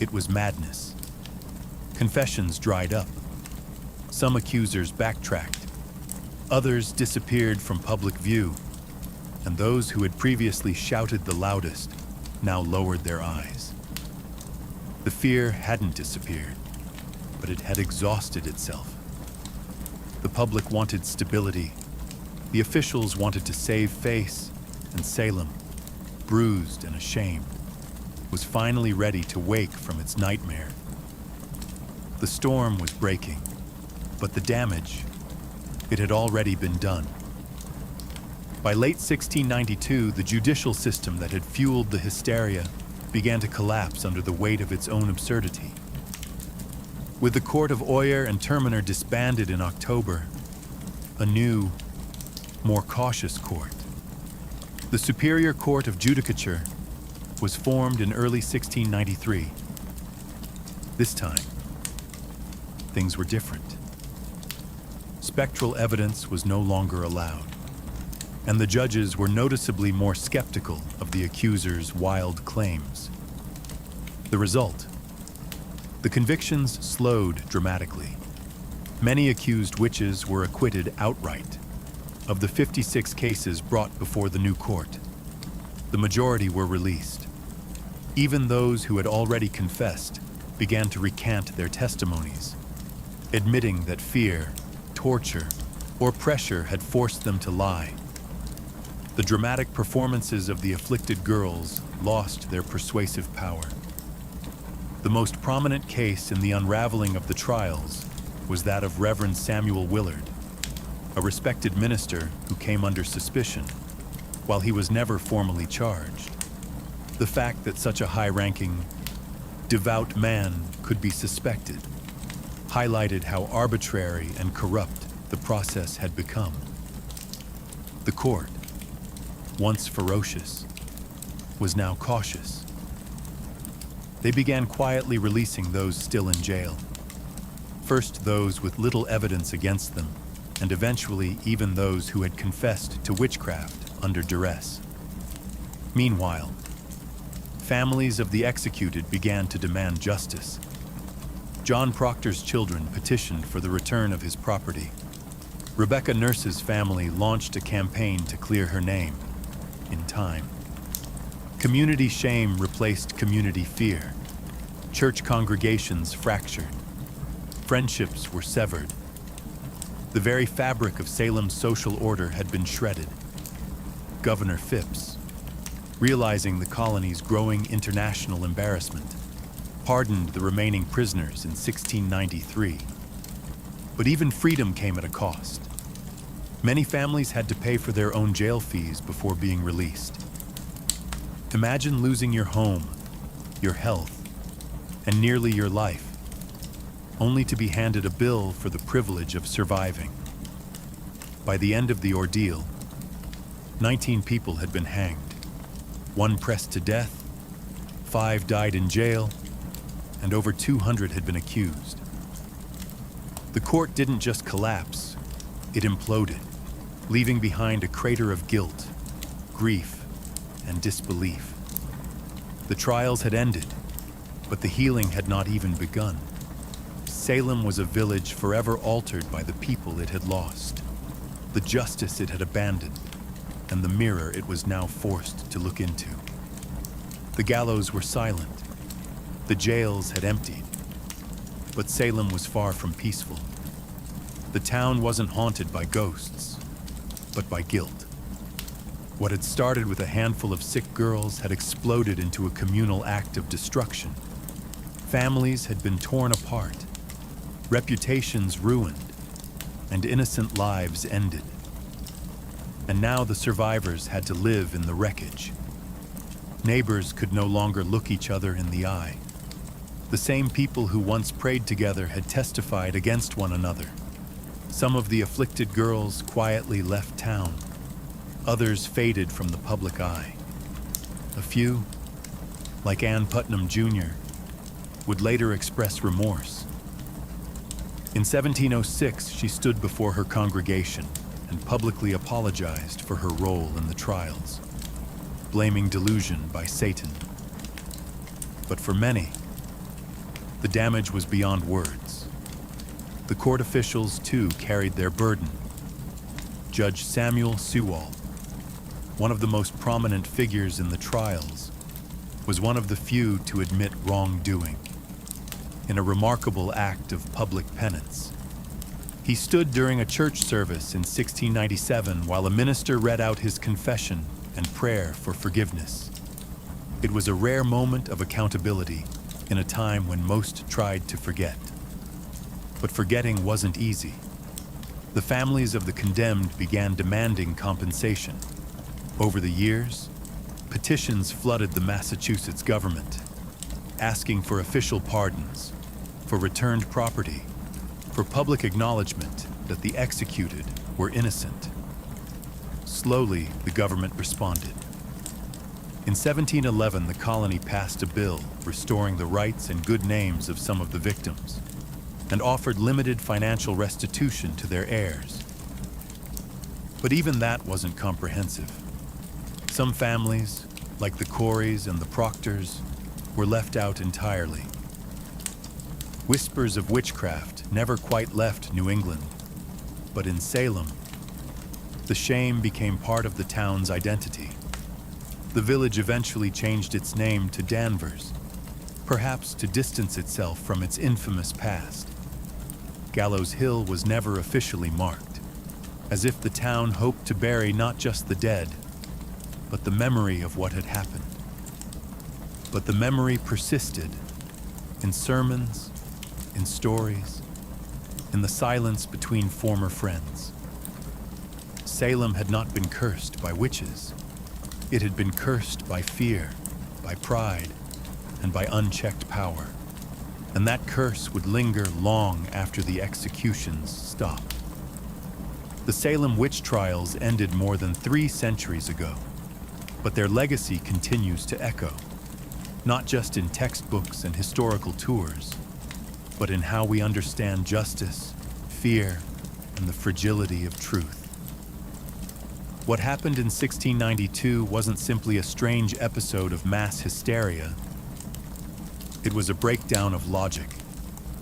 It was madness. Confessions dried up. Some accusers backtracked. Others disappeared from public view. And those who had previously shouted the loudest now lowered their eyes. The fear hadn't disappeared, but it had exhausted itself. The public wanted stability. The officials wanted to save face, and Salem, bruised and ashamed, was finally ready to wake from its nightmare. The storm was breaking, but the damage, it had already been done. By late 1692, the judicial system that had fueled the hysteria began to collapse under the weight of its own absurdity. With the court of Oyer and Terminer disbanded in October, a new, more cautious court, the Superior Court of Judicature, was formed in early 1693. This time, things were different. Spectral evidence was no longer allowed, and the judges were noticeably more skeptical of the accusers' wild claims. The result? The convictions slowed dramatically. Many accused witches were acquitted outright. Of the 56 cases brought before the new court, the majority were released. Even those who had already confessed began to recant their testimonies, admitting that fear, torture, or pressure had forced them to lie. The dramatic performances of the afflicted girls lost their persuasive power. The most prominent case in the unraveling of the trials was that of Reverend Samuel Willard, a respected minister who came under suspicion, while he was never formally charged. The fact that such a high-ranking, devout man could be suspected highlighted how arbitrary and corrupt the process had become. The court, once ferocious, was now cautious. They began quietly releasing those still in jail. First those with little evidence against them, and eventually even those who had confessed to witchcraft under duress. Meanwhile, families of the executed began to demand justice. John Proctor's children petitioned for the return of his property. Rebecca Nurse's family launched a campaign to clear her name. In time, community shame replaced community fear. Church congregations fractured. Friendships were severed. The very fabric of Salem's social order had been shredded. Governor Phipps, realizing the colony's growing international embarrassment, pardoned the remaining prisoners in 1693. But even freedom came at a cost. Many families had to pay for their own jail fees before being released. Imagine losing your home, your health, and nearly your life, only to be handed a bill for the privilege of surviving. By the end of the ordeal, 19 people had been hanged, 1 pressed to death, 5 died in jail, and over 200 had been accused. The court didn't just collapse, it imploded, leaving behind a crater of guilt, grief, and disbelief. The trials had ended, but the healing had not even begun. Salem was a village forever altered by the people it had lost, the justice it had abandoned, and the mirror it was now forced to look into. The gallows were silent, the jails had emptied, but Salem was far from peaceful. The town wasn't haunted by ghosts, but by guilt. What had started with a handful of sick girls had exploded into a communal act of destruction. Families had been torn apart, reputations ruined, and innocent lives ended. And now the survivors had to live in the wreckage. Neighbors could no longer look each other in the eye. The same people who once prayed together had testified against one another. Some of the afflicted girls quietly left town. Others faded from the public eye. A few, like Ann Putnam Jr., would later express remorse. In 1706, she stood before her congregation and publicly apologized for her role in the trials, blaming delusion by Satan. But for many, the damage was beyond words. The court officials, too, carried their burden. Judge Samuel Sewall, one of the most prominent figures in the trials, was one of the few to admit wrongdoing. In a remarkable act of public penance, he stood during a church service in 1697 while a minister read out his confession and prayer for forgiveness. It was a rare moment of accountability in a time when most tried to forget. But forgetting wasn't easy. The families of the condemned began demanding compensation. Over the years, petitions flooded the Massachusetts government, asking for official pardons, for returned property, for public acknowledgement that the executed were innocent. Slowly, the government responded. In 1711, the colony passed a bill restoring the rights and good names of some of the victims, and offered limited financial restitution to their heirs. But even that wasn't comprehensive. Some families, like the Coreys and the Proctors, were left out entirely. Whispers of witchcraft never quite left New England, but in Salem, the shame became part of the town's identity. The village eventually changed its name to Danvers, perhaps to distance itself from its infamous past. Gallows Hill was never officially marked, as if the town hoped to bury not just the dead, but the memory of what had happened. But the memory persisted in sermons, in stories, in the silence between former friends. Salem had not been cursed by witches. It had been cursed by fear, by pride, and by unchecked power. And that curse would linger long after the executions stopped. The Salem witch trials ended more than 3 centuries ago, but their legacy continues to echo, not just in textbooks and historical tours, but in how we understand justice, fear, and the fragility of truth. What happened in 1692 wasn't simply a strange episode of mass hysteria. It was a breakdown of logic,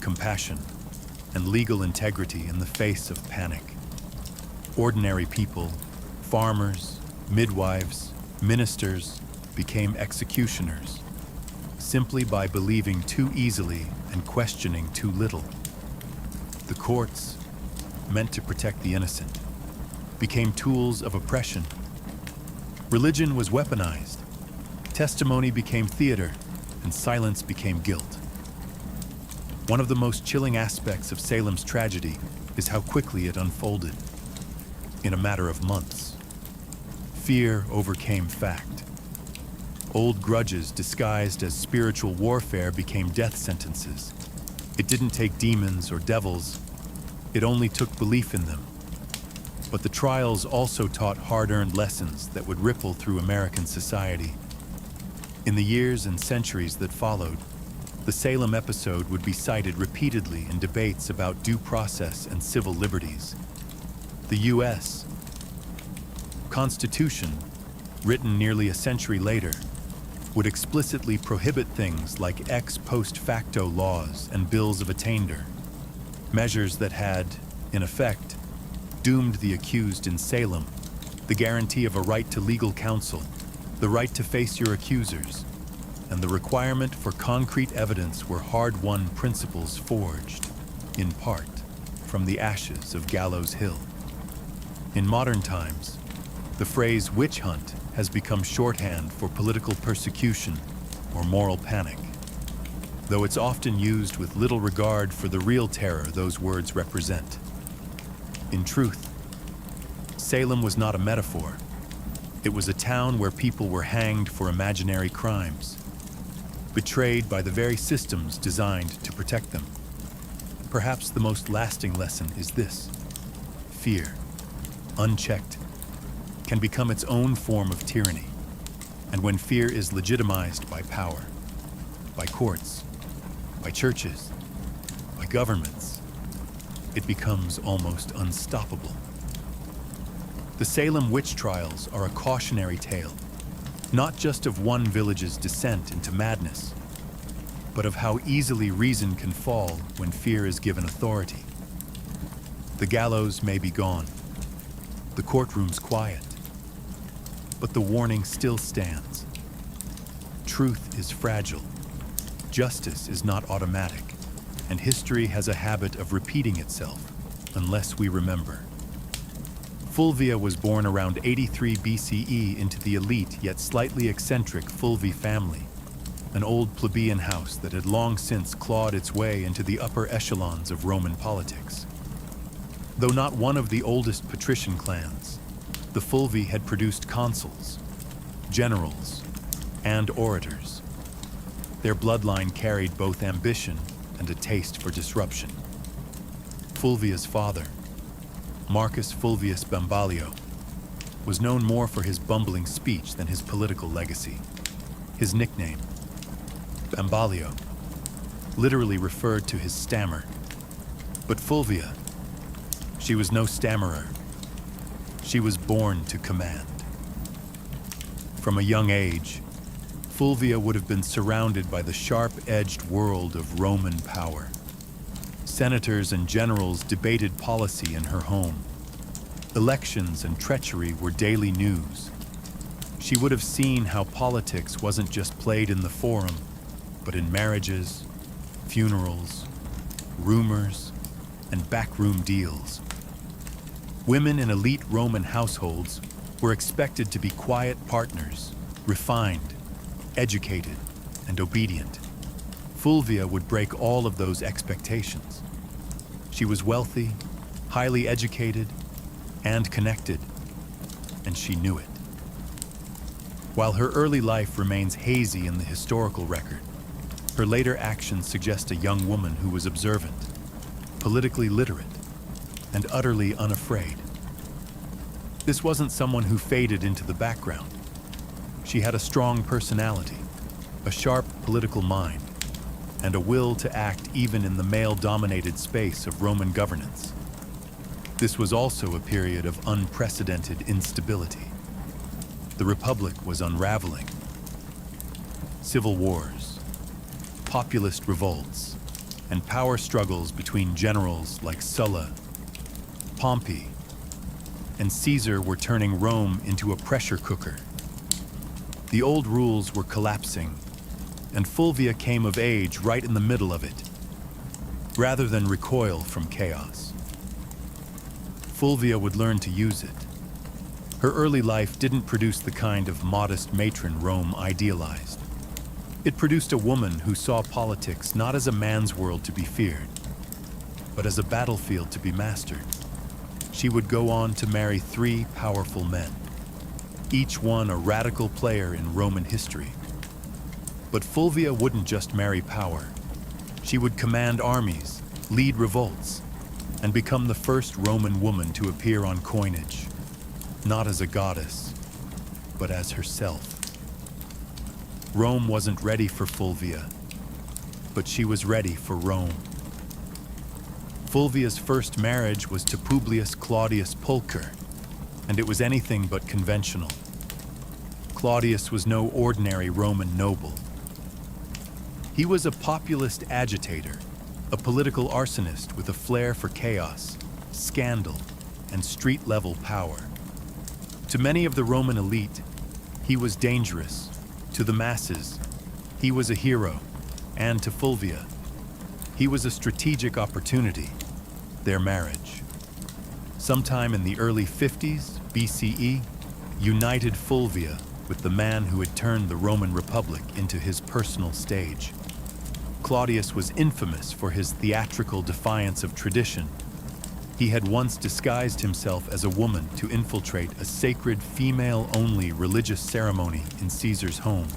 compassion, and legal integrity in the face of panic. Ordinary people, farmers, midwives, ministers, became executioners, simply by believing too easily and questioning too little. The courts, meant to protect the innocent, became tools of oppression. Religion was weaponized. Testimony became theater, and silence became guilt. One of the most chilling aspects of Salem's tragedy is how quickly it unfolded. In a matter of months, fear overcame fact. Old grudges disguised as spiritual warfare became death sentences. It didn't take demons or devils, it only took belief in them. But the trials also taught hard-earned lessons that would ripple through American society. In the years and centuries that followed, the Salem episode would be cited repeatedly in debates about due process and civil liberties. The U.S. Constitution, written nearly a century later, would explicitly prohibit things like ex post facto laws and bills of attainder, measures that had, in effect, doomed the accused in Salem, the guarantee of a right to legal counsel, the right to face your accusers, and the requirement for concrete evidence were hard-won principles forged, in part, from the ashes of Gallows Hill. In modern times, the phrase witch hunt has become shorthand for political persecution or moral panic, though it's often used with little regard for the real terror those words represent. In truth, Salem was not a metaphor. It was a town where people were hanged for imaginary crimes, betrayed by the very systems designed to protect them. Perhaps the most lasting lesson is this: fear, unchecked, can become its own form of tyranny. And when fear is legitimized by power, by courts, by churches, by governments, it becomes almost unstoppable. The Salem witch trials are a cautionary tale, not just of one village's descent into madness, but of how easily reason can fall when fear is given authority. The gallows may be gone, the courtroom's quiet, but the warning still stands. Truth is fragile, justice is not automatic, and history has a habit of repeating itself unless we remember. Fulvia was born around 83 BCE into the elite yet slightly eccentric Fulvi family, an old plebeian house that had long since clawed its way into the upper echelons of Roman politics. Though not one of the oldest patrician clans, the Fulvi had produced consuls, generals, and orators. Their bloodline carried both ambition and a taste for disruption. Fulvia's father, Marcus Fulvius Bambalio, was known more for his bumbling speech than his political legacy. His nickname, Bambalio, literally referred to his stammer. But Fulvia, she was no stammerer. She was born to command. From a young age, Fulvia would have been surrounded by the sharp-edged world of Roman power. Senators and generals debated policy in her home. Elections and treachery were daily news. She would have seen how politics wasn't just played in the forum, but in marriages, funerals, rumors, and backroom deals. Women in elite Roman households were expected to be quiet partners, refined, educated, and obedient. Fulvia would break all of those expectations. She was wealthy, highly educated, and connected, and she knew it. While her early life remains hazy in the historical record, her later actions suggest a young woman who was observant, politically literate, and utterly unafraid. This wasn't someone who faded into the background. She had a strong personality, a sharp political mind, and a will to act even in the male-dominated space of Roman governance. This was also a period of unprecedented instability. The Republic was unraveling. Civil wars, populist revolts, and power struggles between generals like Sulla, Pompey, and Caesar were turning Rome into a pressure cooker. The old rules were collapsing, and Fulvia came of age right in the middle of it, rather than recoil from chaos. Fulvia would learn to use it. Her early life didn't produce the kind of modest matron Rome idealized. It produced a woman who saw politics not as a man's world to be feared, but as a battlefield to be mastered. She would go on to marry 3 powerful men, each one a radical player in Roman history. But Fulvia wouldn't just marry power. She would command armies, lead revolts, and become the first Roman woman to appear on coinage, not as a goddess, but as herself. Rome wasn't ready for Fulvia, but she was ready for Rome. Fulvia's first marriage was to Publius Claudius Pulcher, and it was anything but conventional. Claudius was no ordinary Roman noble. He was a populist agitator, a political arsonist with a flair for chaos, scandal, and street-level power. To many of the Roman elite, he was dangerous. To the masses, he was a hero, and to Fulvia, he was a strategic opportunity, their marriage. Sometime in the early 50s BCE, united Fulvia with the man who had turned the Roman Republic into his personal stage. Claudius was infamous for his theatrical defiance of tradition. He had once disguised himself as a woman to infiltrate a sacred female-only religious ceremony in Caesar's home.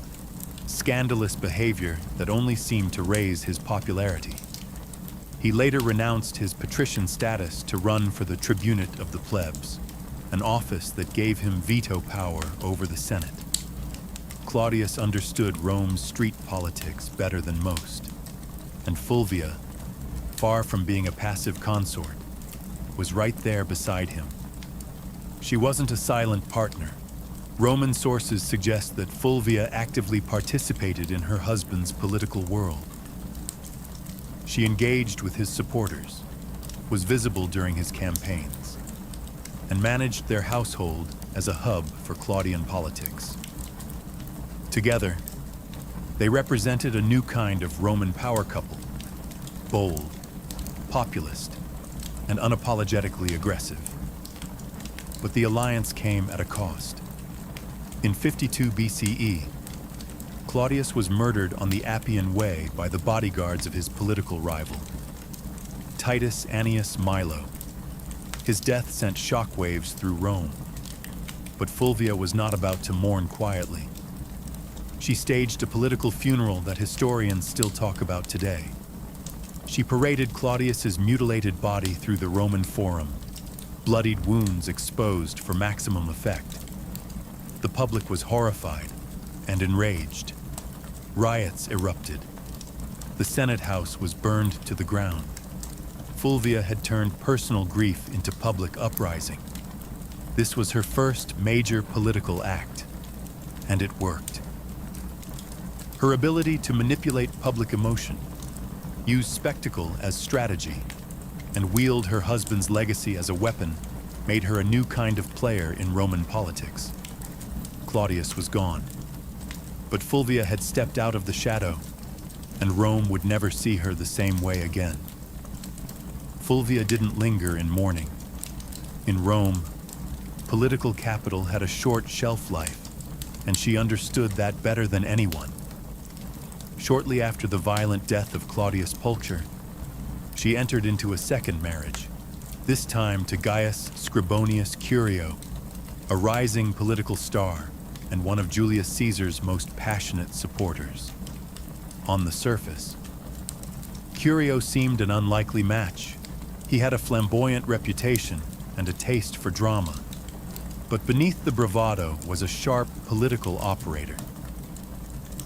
Scandalous behavior that only seemed to raise his popularity. He later renounced his patrician status to run for the tribunate of the plebs, an office that gave him veto power over the Senate. Claudius understood Rome's street politics better than most, and Fulvia, far from being a passive consort, was right there beside him. She wasn't a silent partner. Roman sources suggest that Fulvia actively participated in her husband's political world. She engaged with his supporters, was visible during his campaigns, and managed their household as a hub for Claudian politics. Together, they represented a new kind of Roman power couple, bold, populist, and unapologetically aggressive. But the alliance came at a cost. In 52 BCE, Claudius was murdered on the Appian Way by the bodyguards of his political rival, Titus Annius Milo. His death sent shockwaves through Rome, but Fulvia was not about to mourn quietly. She staged a political funeral that historians still talk about today. She paraded Claudius's mutilated body through the Roman Forum, bloodied wounds exposed for maximum effect. The public was horrified and enraged. Riots erupted. The Senate House was burned to the ground. Fulvia had turned personal grief into public uprising. This was her first major political act, and it worked. Her ability to manipulate public emotion, use spectacle as strategy, and wield her husband's legacy as a weapon made her a new kind of player in Roman politics. Claudius was gone, but Fulvia had stepped out of the shadow, and Rome would never see her the same way again. Fulvia didn't linger in mourning. In Rome, political capital had a short shelf life, and she understood that better than anyone. Shortly after the violent death of Claudius Pulcher, she entered into a second marriage, this time to Gaius Scribonius Curio, a rising political star and one of Julius Caesar's most passionate supporters. On the surface, Curio seemed an unlikely match. He had a flamboyant reputation and a taste for drama. But beneath the bravado was a sharp political operator.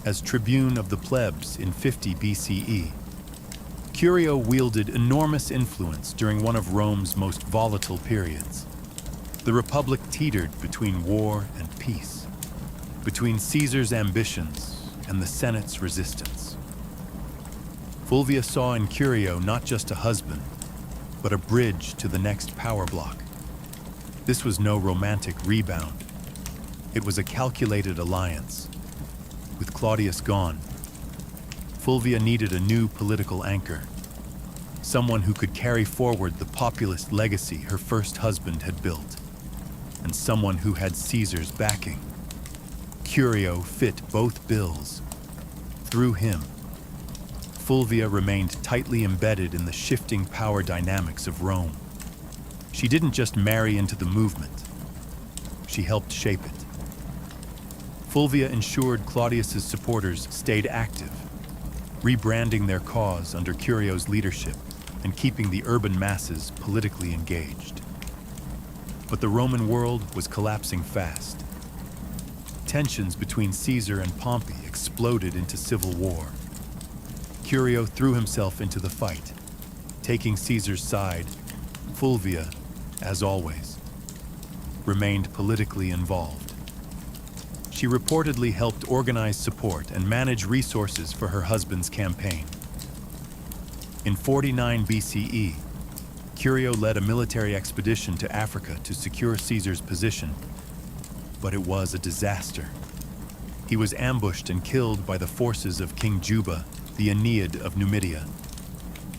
As tribune of the plebs in 50 BCE, Curio wielded enormous influence during one of Rome's most volatile periods. The Republic teetered between war and peace, between Caesar's ambitions and the Senate's resistance. Fulvia saw in Curio not just a husband, but a bridge to the next power block. This was no romantic rebound. It was a calculated alliance. With Claudius gone, Fulvia needed a new political anchor, someone who could carry forward the populist legacy her first husband had built, and someone who had Caesar's backing. Curio fit both bills. Through him, Fulvia remained tightly embedded in the shifting power dynamics of Rome. She didn't just marry into the movement, she helped shape it. Fulvia ensured Claudius's supporters stayed active, rebranding their cause under Curio's leadership and keeping the urban masses politically engaged. But the Roman world was collapsing fast. Tensions between Caesar and Pompey exploded into civil war. Curio threw himself into the fight, taking Caesar's side. Fulvia, as always, remained politically involved. She reportedly helped organize support and manage resources for her husband's campaign. In 49 BCE, Curio led a military expedition to Africa to secure Caesar's position, but it was a disaster. He was ambushed and killed by the forces of King Juba, the Aeneid of Numidia.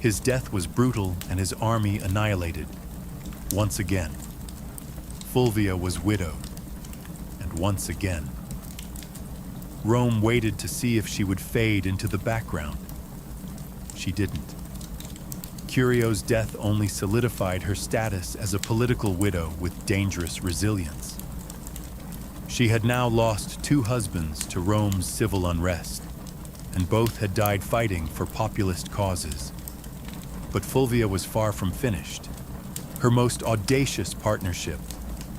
His death was brutal and his army annihilated. Once again, Fulvia was widowed, and once again, Rome waited to see if she would fade into the background. She didn't. Curio's death only solidified her status as a political widow with dangerous resilience. She had now lost 2 husbands to Rome's civil unrest, and both had died fighting for populist causes. But Fulvia was far from finished. Her most audacious partnership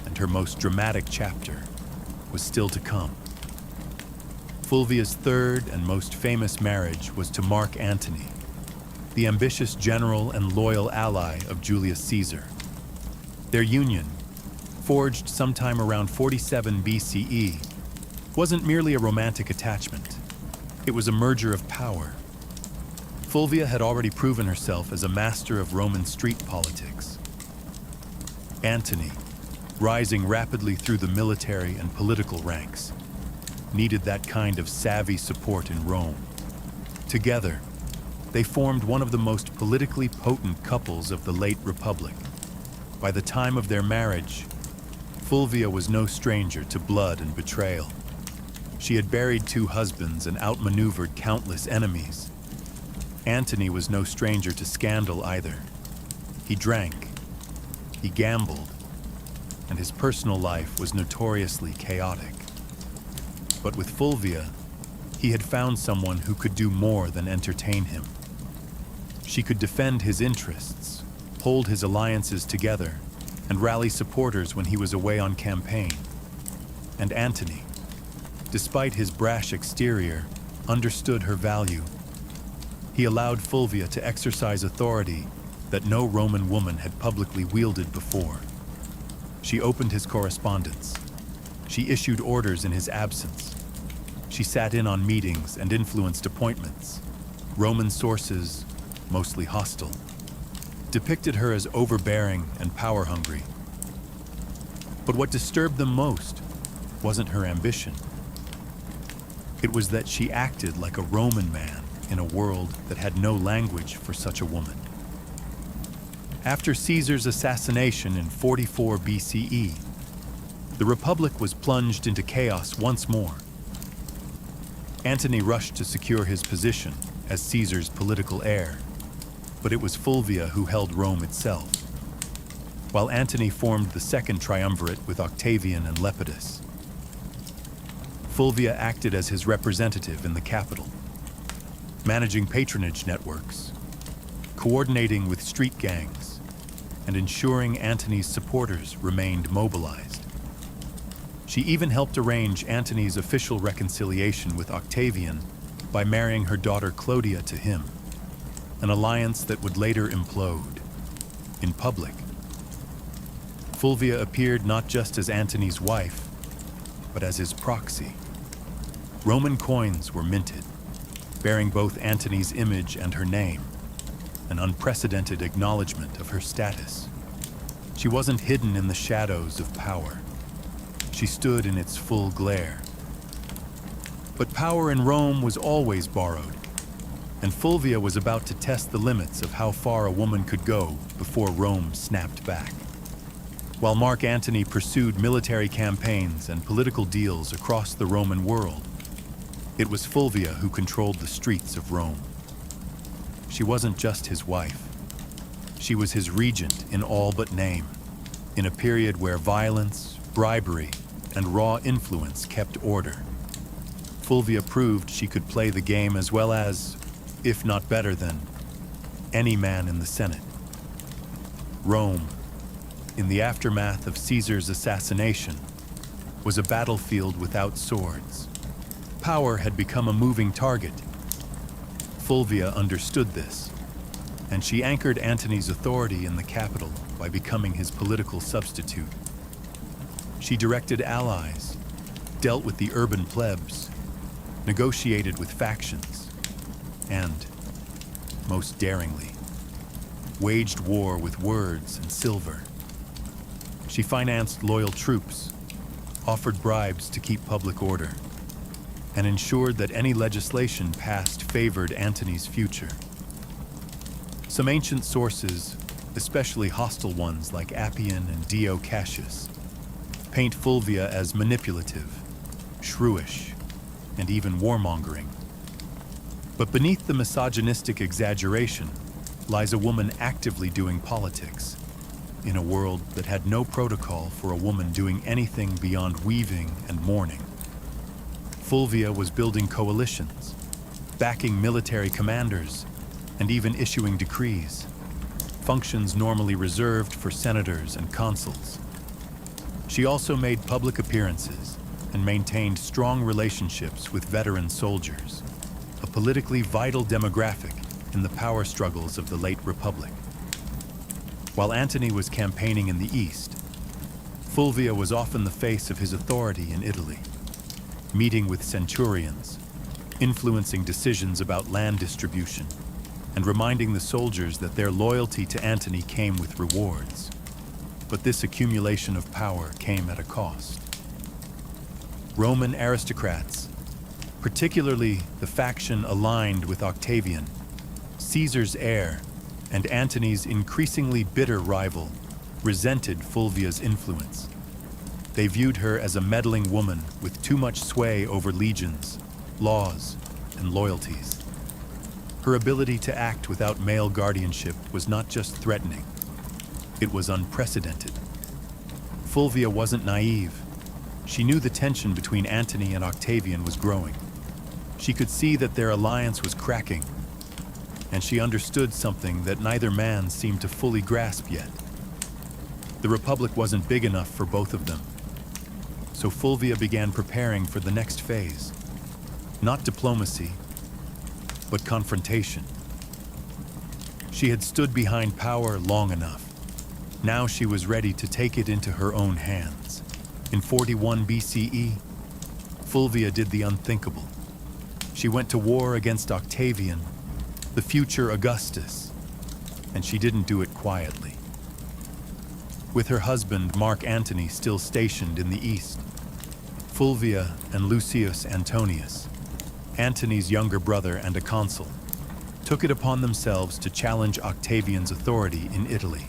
and her most dramatic chapter was still to come. Fulvia's third and most famous marriage was to Mark Antony, the ambitious general and loyal ally of Julius Caesar. Their union, forged sometime around 47 BCE, wasn't merely a romantic attachment. It was a merger of power. Fulvia had already proven herself as a master of Roman street politics. Antony, rising rapidly through the military and political ranks, needed that kind of savvy support in Rome. Together, they formed one of the most politically potent couples of the late Republic. By the time of their marriage, Fulvia was no stranger to blood and betrayal. She had buried 2 husbands and outmaneuvered countless enemies. Antony was no stranger to scandal either. He drank, he gambled, and his personal life was notoriously chaotic. But with Fulvia, he had found someone who could do more than entertain him. She could defend his interests, hold his alliances together, and rally supporters when he was away on campaign. And Antony, despite his brash exterior, understood her value. He allowed Fulvia to exercise authority that no Roman woman had publicly wielded before. She opened his correspondence. She issued orders in his absence. She sat in on meetings and influenced appointments. Roman sources, mostly hostile, depicted her as overbearing and power-hungry. But what disturbed them most wasn't her ambition. It was that she acted like a Roman man in a world that had no language for such a woman. After Caesar's assassination in 44 BCE, the Republic was plunged into chaos once more. Antony rushed to secure his position as Caesar's political heir, but it was Fulvia who held Rome itself, while Antony formed the second triumvirate with Octavian and Lepidus. Fulvia acted as his representative in the capital, managing patronage networks, coordinating with street gangs, and ensuring Antony's supporters remained mobilized. She even helped arrange Antony's official reconciliation with Octavian by marrying her daughter Clodia to him, an alliance that would later implode. In public, Fulvia appeared not just as Antony's wife, but as his proxy. Roman coins were minted, bearing both Antony's image and her name, an unprecedented acknowledgement of her status. She wasn't hidden in the shadows of power. She stood in its full glare. But power in Rome was always borrowed, and Fulvia was about to test the limits of how far a woman could go before Rome snapped back. While Mark Antony pursued military campaigns and political deals across the Roman world, It was Fulvia who controlled the streets of Rome. She wasn't just his wife. She was his regent in all but name, in a period where violence, bribery, and raw influence kept order. Fulvia proved she could play the game as well as, if not better than, any man in the Senate. Rome, in the aftermath of Caesar's assassination, was a battlefield without swords. Power had become a moving target. Fulvia understood this, and she anchored Antony's authority in the capital by becoming his political substitute. She directed allies, dealt with the urban plebs, negotiated with factions, and, most daringly, waged war with words and silver. She financed loyal troops, offered bribes to keep public order, and ensured that any legislation passed favored Antony's future. Some ancient sources, especially hostile ones like Appian and Dio Cassius, paint Fulvia as manipulative, shrewish, and even warmongering. But beneath the misogynistic exaggeration lies a woman actively doing politics, in a world that had no protocol for a woman doing anything beyond weaving and mourning. Fulvia was building coalitions, backing military commanders, and even issuing decrees, functions normally reserved for senators and consuls. She also made public appearances and maintained strong relationships with veteran soldiers, a politically vital demographic in the power struggles of the late Republic. While Antony was campaigning in the East, Fulvia was often the face of his authority in Italy, meeting with centurions, influencing decisions about land distribution, and reminding the soldiers that their loyalty to Antony came with rewards. But this accumulation of power came at a cost. Roman aristocrats, particularly the faction aligned with Octavian, Caesar's heir, and Antony's increasingly bitter rival, resented Fulvia's influence. They viewed her as a meddling woman with too much sway over legions, laws, and loyalties. Her ability to act without male guardianship was not just threatening, it was unprecedented. Fulvia wasn't naive. She knew the tension between Antony and Octavian was growing. She could see that their alliance was cracking, and she understood something that neither man seemed to fully grasp yet. The Republic wasn't big enough for both of them. So Fulvia began preparing for the next phase. Not diplomacy, but confrontation. She had stood behind power long enough. Now she was ready to take it into her own hands. In 41 BCE, Fulvia did the unthinkable. She went to war against Octavian, the future Augustus, and she didn't do it quietly. With her husband, Mark Antony, still stationed in the east, Fulvia and Lucius Antonius, Antony's younger brother and a consul, took it upon themselves to challenge Octavian's authority in Italy.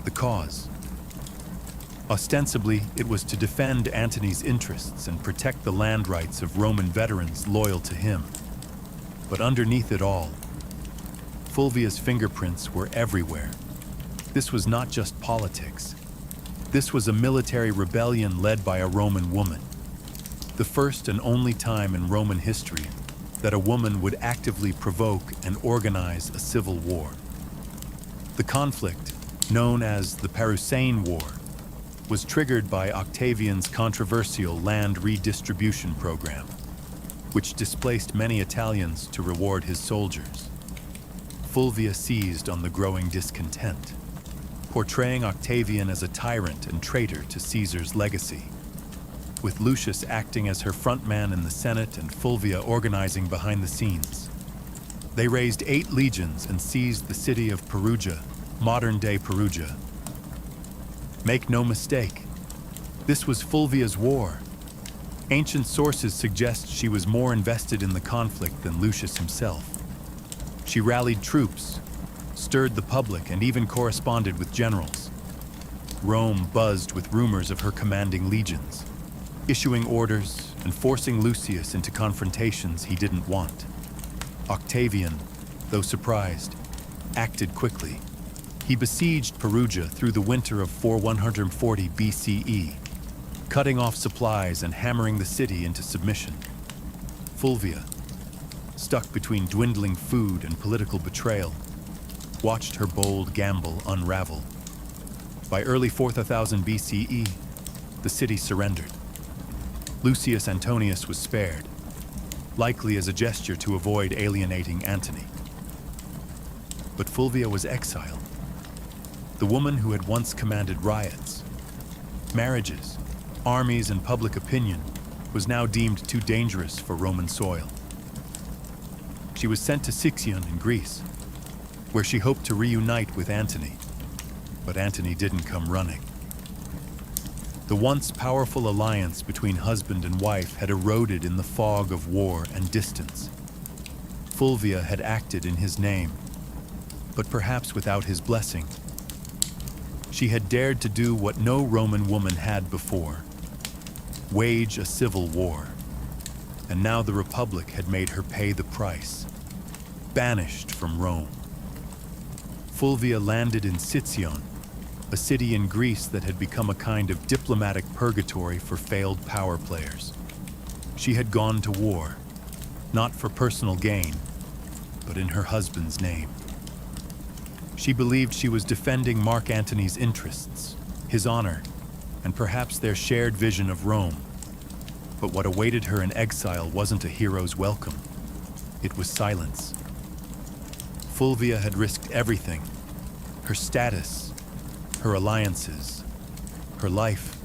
The cause? Ostensibly, it was to defend Antony's interests and protect the land rights of Roman veterans loyal to him. But underneath it all, Fulvia's fingerprints were everywhere. This was not just politics. This was a military rebellion led by a Roman woman. The first and only time in Roman history that a woman would actively provoke and organize a civil war. The conflict, known as the Parusaean War, was triggered by Octavian's controversial land redistribution program, which displaced many Italians to reward his soldiers. Fulvia seized on the growing discontent, portraying Octavian as a tyrant and traitor to Caesar's legacy, with Lucius acting as her frontman in the Senate and Fulvia organizing behind the scenes. They raised 8 legions and seized the city of Perugia, modern-day Perugia. Make no mistake, this was Fulvia's war. Ancient sources suggest she was more invested in the conflict than Lucius himself. She rallied troops, stirred the public, and even corresponded with generals. Rome buzzed with rumors of her commanding legions, issuing orders, and forcing Lucius into confrontations he didn't want. Octavian, though surprised, acted quickly. He besieged Perugia through the winter of 4140 BCE, cutting off supplies and hammering the city into submission. Fulvia, stuck between dwindling food and political betrayal, watched her bold gamble unravel. By early 4000 BCE, the city surrendered. Lucius Antonius was spared, likely as a gesture to avoid alienating Antony. But Fulvia was exiled. The woman who had once commanded riots, marriages, armies, and public opinion was now deemed too dangerous for Roman soil. She was sent to Sicyon in Greece, where she hoped to reunite with Antony. But Antony didn't come running. The once powerful alliance between husband and wife had eroded in the fog of war and distance. Fulvia had acted in his name, but perhaps without his blessing. She had dared to do what no Roman woman had before: wage a civil war. And now the Republic had made her pay the price, banished from Rome. Fulvia landed in Sicyon, a city in Greece that had become a kind of diplomatic purgatory for failed power players. She had gone to war, not for personal gain, but in her husband's name. She believed she was defending Mark Antony's interests, his honor, and perhaps their shared vision of Rome. But what awaited her in exile wasn't a hero's welcome. It was silence. Fulvia had risked everything: her status, her alliances, her life.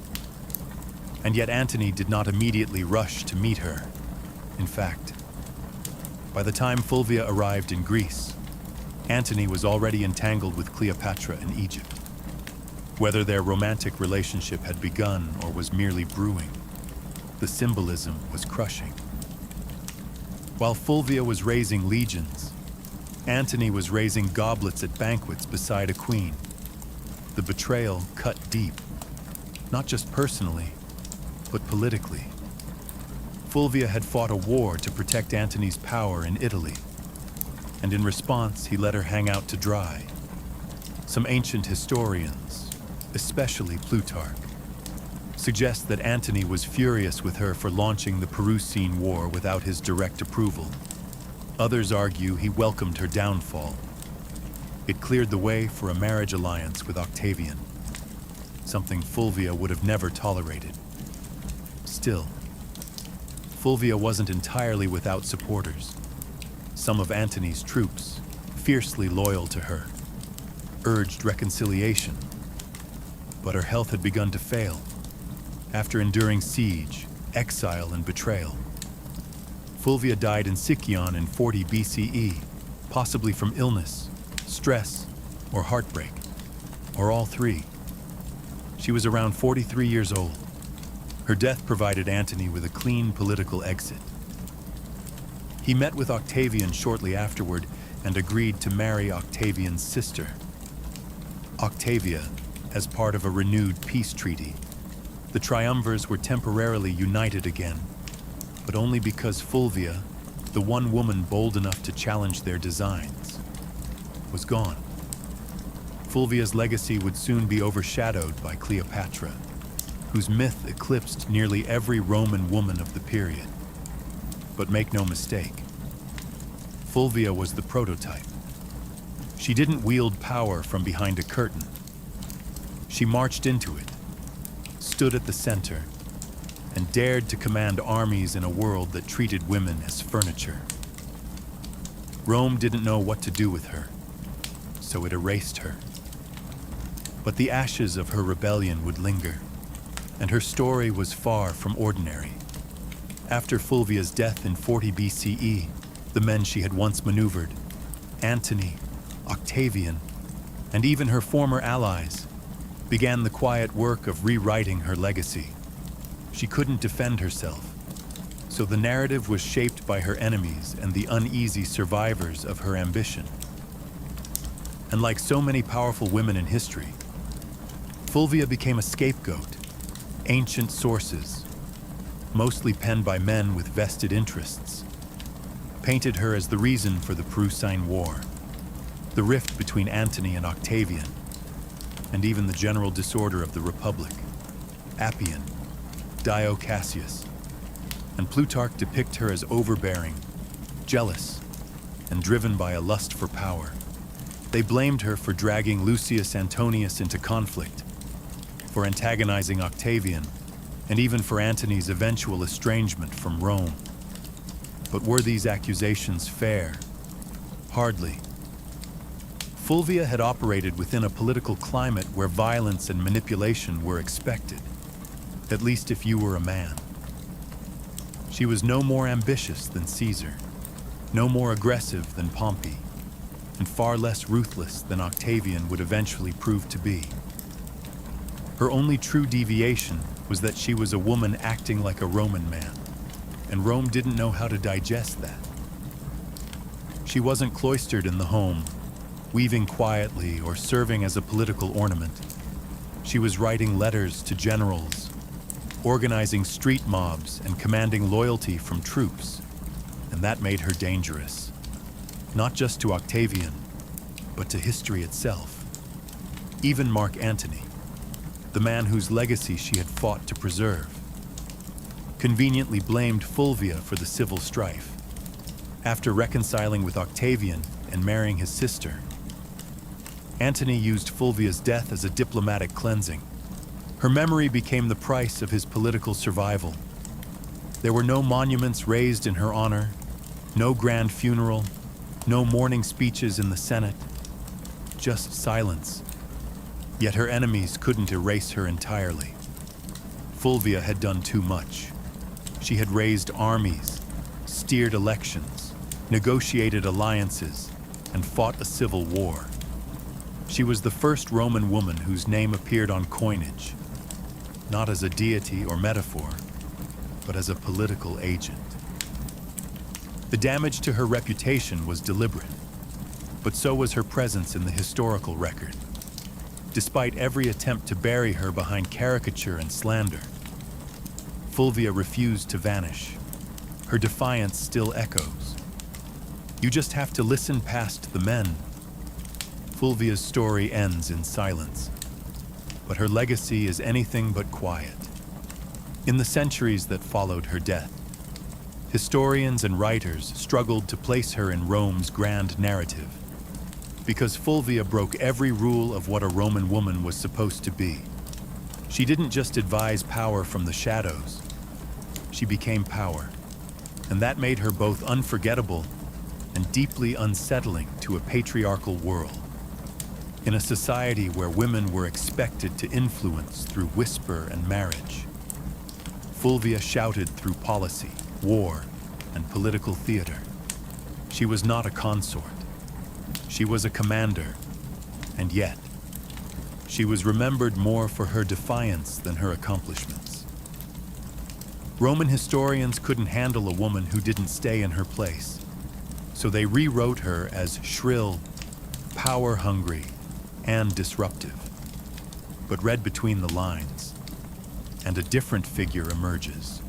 And yet Antony did not immediately rush to meet her. In fact, by the time Fulvia arrived in Greece, Antony was already entangled with Cleopatra in Egypt. Whether their romantic relationship had begun or was merely brewing, the symbolism was crushing. While Fulvia was raising legions, Antony was raising goblets at banquets beside a queen. The betrayal cut deep, not just personally, but politically. Fulvia had fought a war to protect Antony's power in Italy, and in response he let her hang out to dry. Some ancient historians, especially Plutarch, suggest that Antony was furious with her for launching the Perusine War without his direct approval. Others argue he welcomed her downfall. It cleared the way for a marriage alliance with Octavian, something Fulvia would have never tolerated. Still, Fulvia wasn't entirely without supporters. Some of Antony's troops, fiercely loyal to her, urged reconciliation. But her health had begun to fail after enduring siege, exile, and betrayal. Fulvia died in Sicyon in 40 BCE, possibly from illness, stress, or heartbreak, or all three. She was around 43 years old. Her death provided Antony with a clean political exit. He met with Octavian shortly afterward and agreed to marry Octavian's sister, Octavia, as part of a renewed peace treaty. The triumvirs were temporarily united again, but only because Fulvia, the one woman bold enough to challenge their designs, was gone. Fulvia's legacy would soon be overshadowed by Cleopatra, whose myth eclipsed nearly every Roman woman of the period. But make no mistake, Fulvia was the prototype. She didn't wield power from behind a curtain. She marched into it, stood at the center, and dared to command armies in a world that treated women as furniture. Rome didn't know what to do with her, so it erased her. But the ashes of her rebellion would linger, and her story was far from ordinary. After Fulvia's death in 40 BCE, the men she had once maneuvered, Antony, Octavian, and even her former allies, began the quiet work of rewriting her legacy. She couldn't defend herself, so the narrative was shaped by her enemies and the uneasy survivors of her ambition. And like so many powerful women in history, Fulvia became a scapegoat. Ancient sources, mostly penned by men with vested interests, painted her as the reason for the Prussine War, the rift between Antony and Octavian, and even the general disorder of the Republic. Appian, Dio Cassius, and Plutarch depict her as overbearing, jealous, and driven by a lust for power. They blamed her for dragging Lucius Antonius into conflict, for antagonizing Octavian, and even for Antony's eventual estrangement from Rome. But were these accusations fair? Hardly. Fulvia had operated within a political climate where violence and manipulation were expected, at least if you were a man. She was no more ambitious than Caesar, no more aggressive than Pompey, and far less ruthless than Octavian would eventually prove to be. Her only true deviation was that she was a woman acting like a Roman man, and Rome didn't know how to digest that. She wasn't cloistered in the home, weaving quietly or serving as a political ornament. She was writing letters to generals, organizing street mobs, and commanding loyalty from troops, and that made her dangerous, not just to Octavian, but to history itself. Even Mark Antony, the man whose legacy she had fought to preserve, conveniently blamed Fulvia for the civil strife. After reconciling with Octavian and marrying his sister, Antony used Fulvia's death as a diplomatic cleansing. Her memory became the price of his political survival. There were no monuments raised in her honor, no grand funeral, no mourning speeches in the Senate, just silence. Yet her enemies couldn't erase her entirely. Fulvia had done too much. She had raised armies, steered elections, negotiated alliances, and fought a civil war. She was the first Roman woman whose name appeared on coinage, not as a deity or metaphor, but as a political agent. The damage to her reputation was deliberate, but so was her presence in the historical record. Despite every attempt to bury her behind caricature and slander, Fulvia refused to vanish. Her defiance still echoes. You just have to listen past the men. Fulvia's story ends in silence, but her legacy is anything but quiet. In the centuries that followed her death, historians and writers struggled to place her in Rome's grand narrative, because Fulvia broke every rule of what a Roman woman was supposed to be. She didn't just advise power from the shadows. She became power, and that made her both unforgettable and deeply unsettling to a patriarchal world. In a society where women were expected to influence through whisper and marriage, Fulvia shouted through policy, war, and political theater. She was not a consort. She was a commander, and yet, she was remembered more for her defiance than her accomplishments. Roman historians couldn't handle a woman who didn't stay in her place, so they rewrote her as shrill, power-hungry, and disruptive. But read between the lines, and a different figure emerges.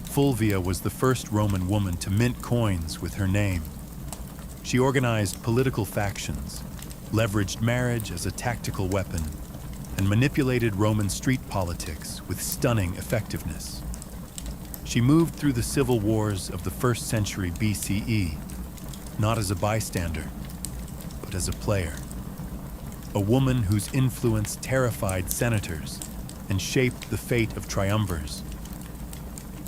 Fulvia was the first Roman woman to mint coins with her name. She organized political factions, leveraged marriage as a tactical weapon, and manipulated Roman street politics with stunning effectiveness. She moved through the civil wars of the 1st century BCE, not as a bystander, but as a player. A woman whose influence terrified senators and shaped the fate of triumvirs.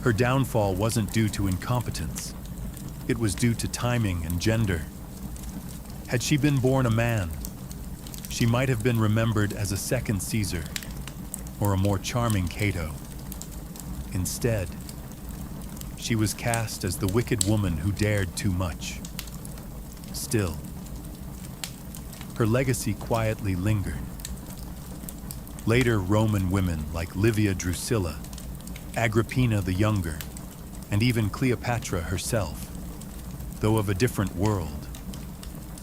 Her downfall wasn't due to incompetence. It was due to timing and gender. Had she been born a man, she might have been remembered as a second Caesar or a more charming Cato. Instead, she was cast as the wicked woman who dared too much. Still, her legacy quietly lingered. Later Roman women like Livia Drusilla, Agrippina the Younger, and even Cleopatra herself, though of a different world,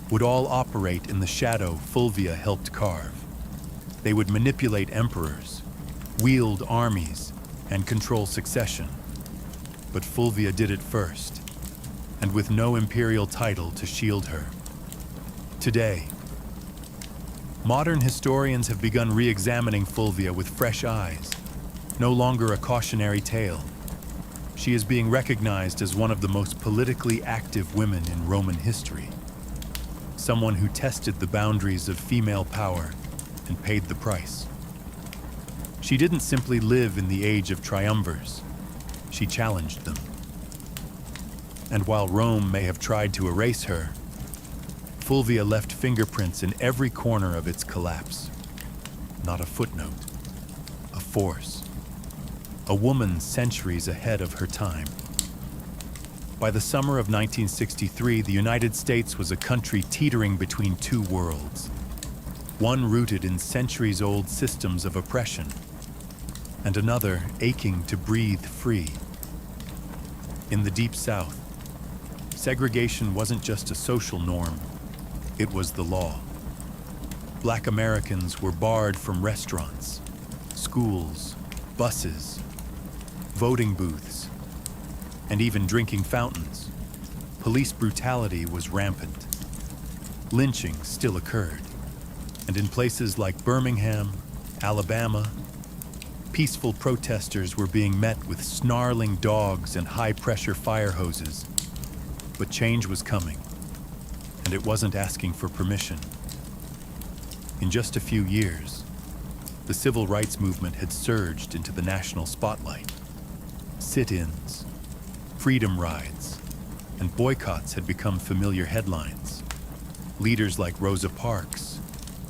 would all operate in the shadow Fulvia helped carve. They would manipulate emperors, wield armies, and control succession. But Fulvia did it first, and with no imperial title to shield her. Today, modern historians have begun re-examining Fulvia with fresh eyes, no longer a cautionary tale. She is being recognized as one of the most politically active women in Roman history. Someone who tested the boundaries of female power and paid the price. She didn't simply live in the age of triumvirs, she challenged them. And while Rome may have tried to erase her, Fulvia left fingerprints in every corner of its collapse. Not a footnote, a force. A woman centuries ahead of her time. By the summer of 1963, the United States was a country teetering between two worlds. One rooted in centuries-old systems of oppression, and another aching to breathe free. In the Deep South, segregation wasn't just a social norm, it was the law. Black Americans were barred from restaurants, schools, buses, voting booths, and even drinking fountains. Police brutality was rampant. Lynching still occurred, and in places like Birmingham, Alabama, peaceful protesters were being met with snarling dogs and high-pressure fire hoses. But change was coming, and it wasn't asking for permission. In just a few years, the civil rights movement had surged into the national spotlight. Sit-ins, freedom rides, and boycotts had become familiar headlines. Leaders like Rosa Parks,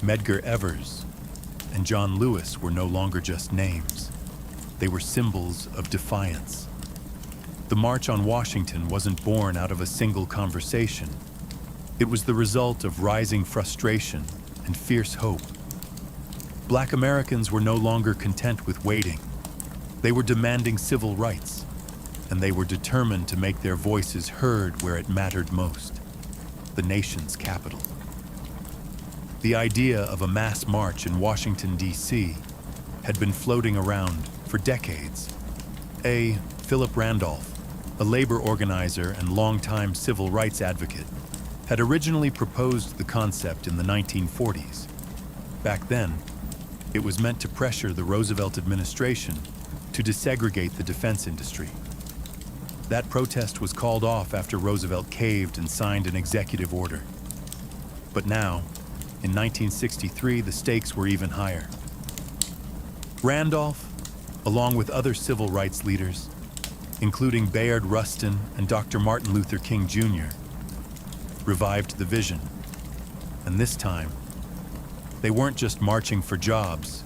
Medgar Evers, and John Lewis were no longer just names. They were symbols of defiance. The March on Washington wasn't born out of a single conversation. It was the result of rising frustration and fierce hope. Black Americans were no longer content with waiting. They were demanding civil rights, and they were determined to make their voices heard where it mattered most, the nation's capital. The idea of a mass march in Washington, D.C. had been floating around for decades. Philip Randolph, a labor organizer and longtime civil rights advocate, had originally proposed the concept in the 1940s. Back then, it was meant to pressure the Roosevelt administration to desegregate the defense industry. That protest was called off after Roosevelt caved and signed an executive order. But now, in 1963, the stakes were even higher. Randolph, along with other civil rights leaders, including Bayard Rustin and Dr. Martin Luther King Jr., revived the vision. And this time, they weren't just marching for jobs.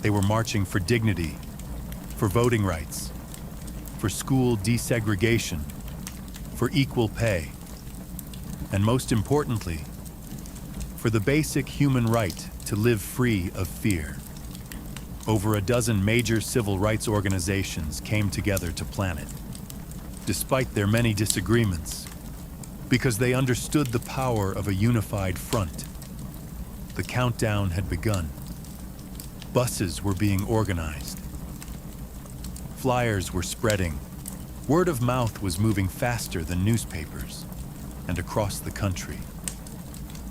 They were marching for dignity, for voting rights, for school desegregation, for equal pay, and most importantly, for the basic human right to live free of fear. Over a dozen major civil rights organizations came together to plan it, despite their many disagreements, because they understood the power of a unified front. The countdown had begun. Buses were being organized. Flyers were spreading. Word of mouth was moving faster than newspapers, and across the country.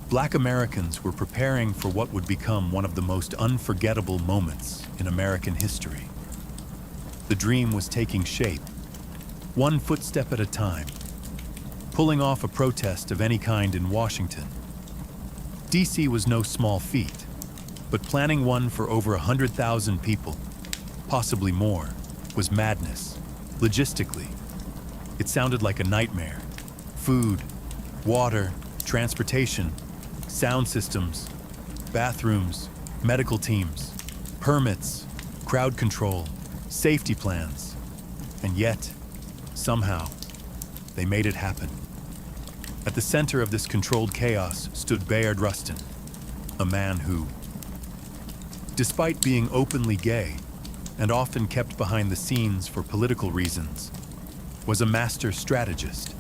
Black Americans were preparing for what would become one of the most unforgettable moments in American history. The dream was taking shape, one footstep at a time, pulling off a protest of any kind in Washington. D.C. was no small feat, but planning one for over 100,000 people, possibly more, was madness. Logistically, it sounded like a nightmare. Food, water, transportation, sound systems, bathrooms, medical teams, permits, crowd control, safety plans. And yet, somehow, they made it happen. At the center of this controlled chaos stood Bayard Rustin, a man who, despite being openly gay and often kept behind the scenes for political reasons, was a master strategist.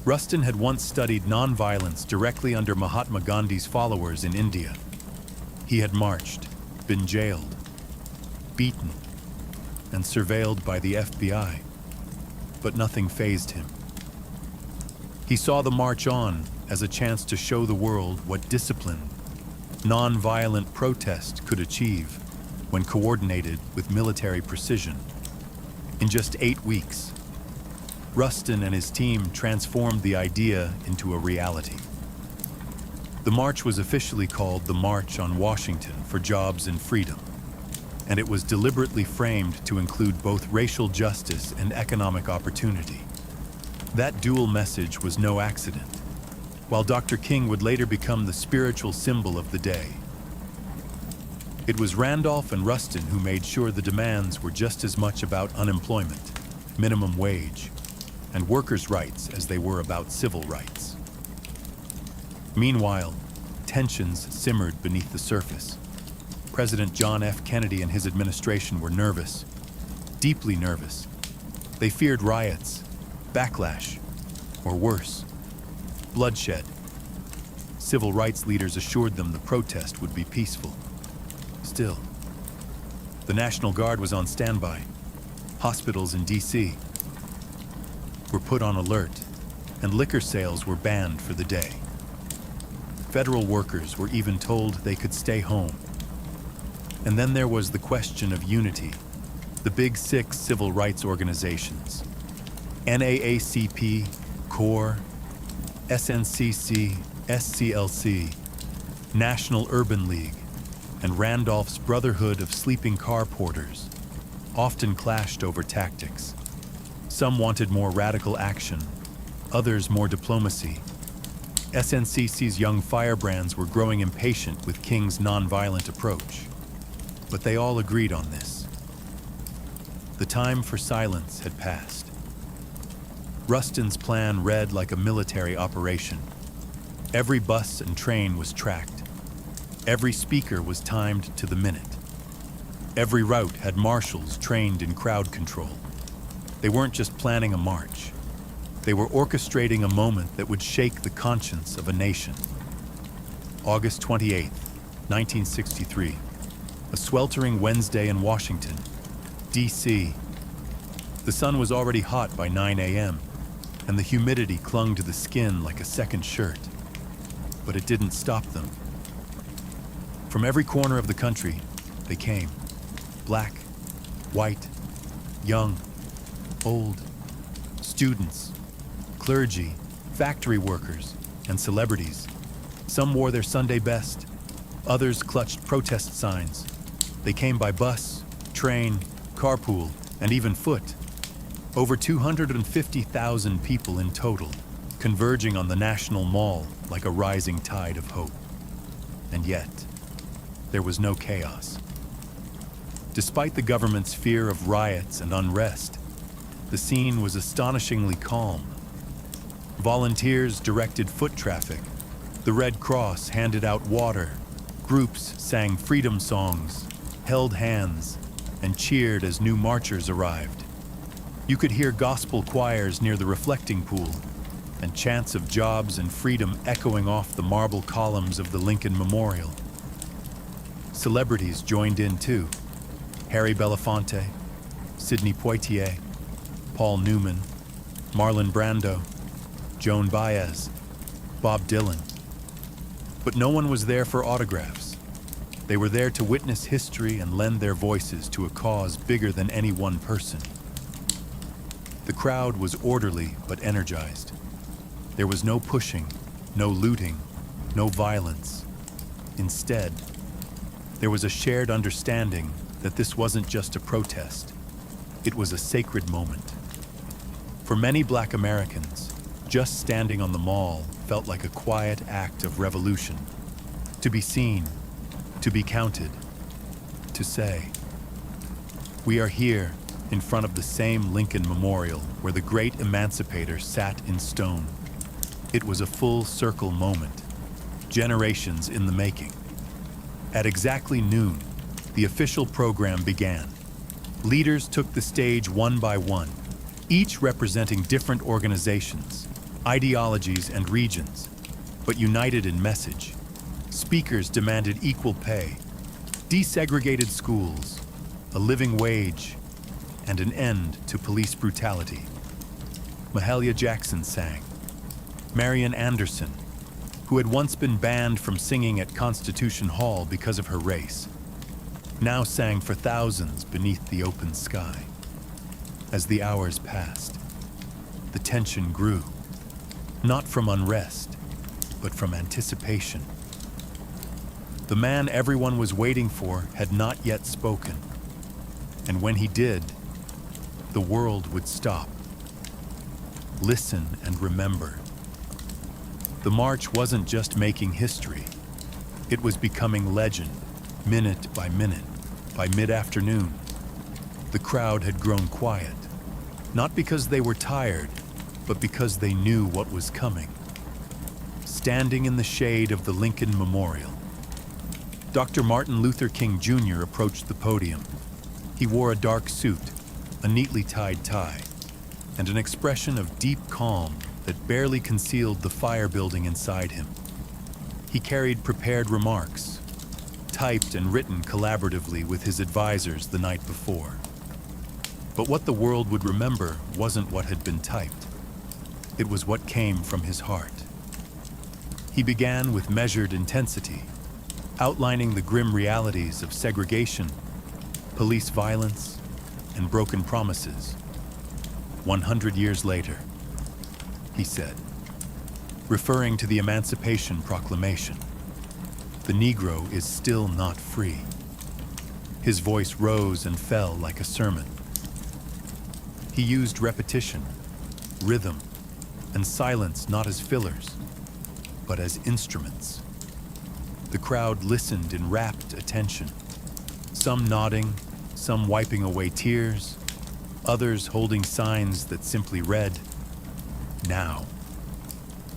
Rustin had once studied nonviolence directly under Mahatma Gandhi's followers in India. He had marched, been jailed, beaten, and surveilled by the FBI, but nothing fazed him. He saw the march on as a chance to show the world what disciplined, non-violent protest could achieve when coordinated with military precision. In just 8 weeks, Rustin and his team transformed the idea into a reality. The march was officially called the March on Washington for Jobs and Freedom, and it was deliberately framed to include both racial justice and economic opportunity. That dual message was no accident, while Dr. King would later become the spiritual symbol of the day. It was Randolph and Rustin who made sure the demands were just as much about unemployment, minimum wage, and workers' rights as they were about civil rights. Meanwhile, tensions simmered beneath the surface. President John F. Kennedy and his administration were nervous, deeply nervous. They feared riots, backlash, or worse, bloodshed. Civil rights leaders assured them the protest would be peaceful. Still, the National Guard was on standby. Hospitals in D.C. were put on alert, and liquor sales were banned for the day. Federal workers were even told they could stay home. And then there was the question of unity. The big 6 civil rights organizations, NAACP, CORE, SNCC, SCLC, National Urban League, and Randolph's Brotherhood of Sleeping Car Porters, often clashed over tactics. Some wanted more radical action, others more diplomacy. SNCC's young firebrands were growing impatient with King's nonviolent approach, but they all agreed on this. The time for silence had passed. Rustin's plan read like a military operation. Every bus and train was tracked. Every speaker was timed to the minute. Every route had marshals trained in crowd control. They weren't just planning a march. They were orchestrating a moment that would shake the conscience of a nation. August 28, 1963, a sweltering Wednesday in Washington, D.C. The sun was already hot by 9 a.m., and the humidity clung to the skin like a second shirt. But it didn't stop them. From every corner of the country, they came. Black, white, young, old, students, clergy, factory workers, and celebrities. Some wore their Sunday best. Others clutched protest signs. They came by bus, train, carpool, and even foot. Over 250,000 people in total, converging on the National Mall like a rising tide of hope. And yet, there was no chaos. Despite the government's fear of riots and unrest, the scene was astonishingly calm. Volunteers directed foot traffic. The Red Cross handed out water. Groups sang freedom songs, held hands, and cheered as new marchers arrived. You could hear gospel choirs near the reflecting pool, and chants of jobs and freedom echoing off the marble columns of the Lincoln Memorial. Celebrities joined in too. Harry Belafonte, Sidney Poitier, Paul Newman, Marlon Brando, Joan Baez, Bob Dylan. But no one was there for autographs. They were there to witness history and lend their voices to a cause bigger than any one person. The crowd was orderly but energized. There was no pushing, no looting, no violence. Instead, there was a shared understanding that this wasn't just a protest. It was a sacred moment. For many Black Americans, just standing on the mall felt like a quiet act of revolution. To be seen, to be counted, to say, "We are here in front of the same Lincoln Memorial where the great emancipator sat in stone." It was a full circle moment, generations in the making. At exactly noon, the official program began. Leaders took the stage one by one, each representing different organizations, ideologies, and regions, but united in message. Speakers demanded equal pay, desegregated schools, a living wage, and an end to police brutality. Mahalia Jackson sang. Marian Anderson, who had once been banned from singing at Constitution Hall because of her race, now sang for thousands beneath the open sky. As the hours passed, the tension grew, not from unrest, but from anticipation. The man everyone was waiting for had not yet spoken, and when he did, the world would stop. Listen and remember. The march wasn't just making history. It was becoming legend, minute by minute. By mid-afternoon, the crowd had grown quiet, not because they were tired, but because they knew what was coming. Standing in the shade of the Lincoln Memorial, Dr. Martin Luther King Jr. approached the podium. He wore a dark suit, a neatly tied tie, and an expression of deep calm that barely concealed the fire building inside him. He carried prepared remarks, typed and written collaboratively with his advisors the night before. But what the world would remember wasn't what had been typed. It was what came from his heart. He began with measured intensity, outlining the grim realities of segregation, police violence, and broken promises. 100 years later, he said, referring to the Emancipation Proclamation, the Negro is still not free. His voice rose and fell like a sermon. He used repetition, rhythm, and silence not as fillers, but as instruments. The crowd listened in rapt attention, some nodding, some wiping away tears, others holding signs that simply read, "Now."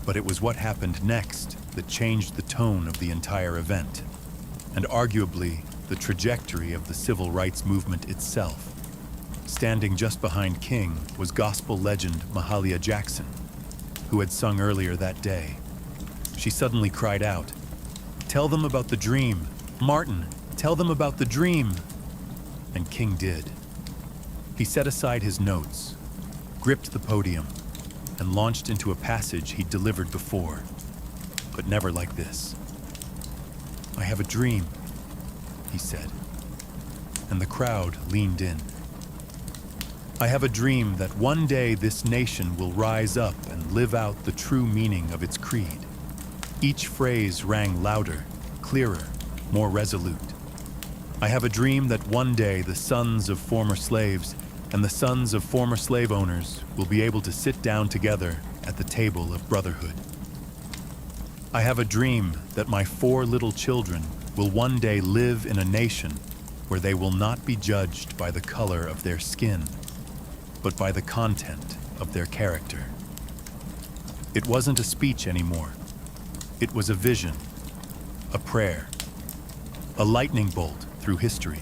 But it was what happened next that changed the tone of the entire event, and arguably the trajectory of the civil rights movement itself. Standing just behind King was gospel legend Mahalia Jackson, who had sung earlier that day. She suddenly cried out, "Tell them about the dream! Martin, tell them about the dream!" And King did. He set aside his notes, gripped the podium, and launched into a passage he'd delivered before, but never like this. "I have a dream," he said, and the crowd leaned in. "I have a dream that one day this nation will rise up and live out the true meaning of its creed." Each phrase rang louder, clearer, more resolute. "I have a dream that one day the sons of former slaves and the sons of former slave owners will be able to sit down together at the table of brotherhood. I have a dream that my 4 little children will one day live in a nation where they will not be judged by the color of their skin, but by the content of their character." It wasn't a speech anymore. It was a vision, a prayer, a lightning bolt through history.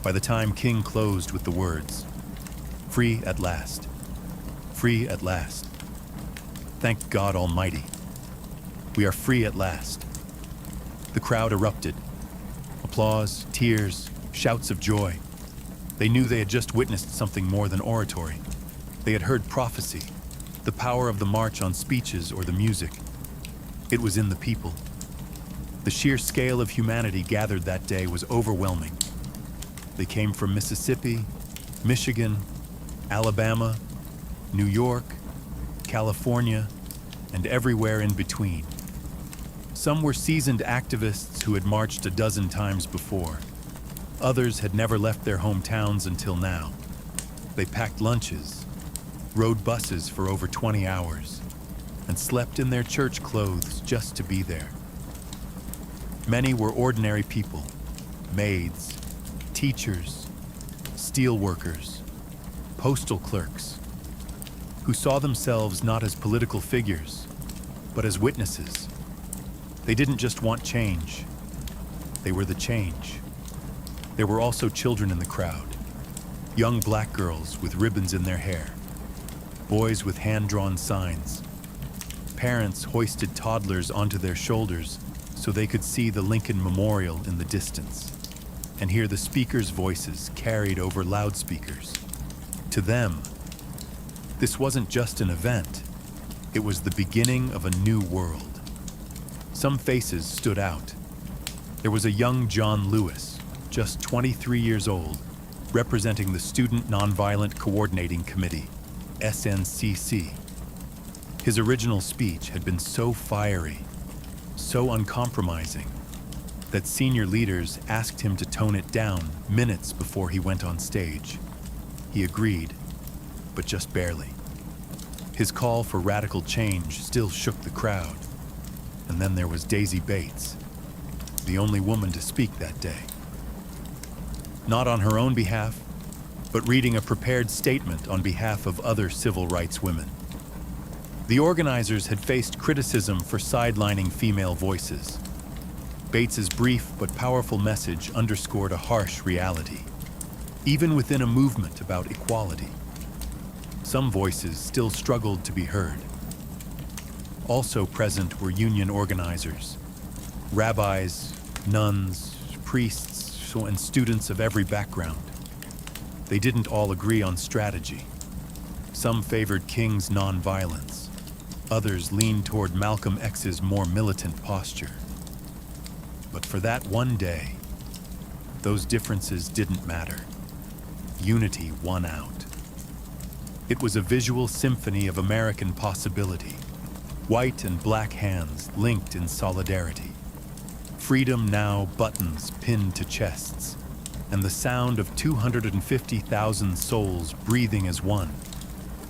By the time King closed with the words, "Free at last, free at last. Thank God Almighty. We are free at last," the crowd erupted. Applause, tears, shouts of joy. They knew they had just witnessed something more than oratory. They had heard prophecy, the power of the march on speeches or the music. It was in the people. The sheer scale of humanity gathered that day was overwhelming. They came from Mississippi, Michigan, Alabama, New York, California, and everywhere in between. Some were seasoned activists who had marched a dozen times before. Others had never left their hometowns until now. They packed lunches, rode buses for over 20 hours, and slept in their church clothes just to be there. Many were ordinary people, maids, teachers, steel workers, postal clerks, who saw themselves not as political figures, but as witnesses. They didn't just want change, they were the change. There were also children in the crowd, young black girls with ribbons in their hair, boys with hand-drawn signs. Parents hoisted toddlers onto their shoulders so they could see the Lincoln Memorial in the distance. and hear the speakers' voices carried over loudspeakers. To them, this wasn't just an event, it was the beginning of a new world. Some faces stood out. There was a young John Lewis, just 23 years old, representing the Student Nonviolent Coordinating Committee, SNCC. His original speech had been so fiery, so uncompromising, that senior leaders asked him to tone it down minutes before he went on stage. He agreed, but just barely. His call for radical change still shook the crowd. And then there was Daisy Bates, the only woman to speak that day. Not on her own behalf, but reading a prepared statement on behalf of other civil rights women. The organizers had faced criticism for sidelining female voices. Bates's brief but powerful message underscored a harsh reality. Even within a movement about equality, some voices still struggled to be heard. Also present were union organizers, rabbis, nuns, priests, and students of every background. They didn't all agree on strategy. Some favored King's nonviolence. Others leaned toward Malcolm X's more militant posture. But for that one day, those differences didn't matter. Unity won out. It was a visual symphony of American possibility. White and black hands linked in solidarity. Freedom now buttons pinned to chests, and the sound of 250,000 souls breathing as one.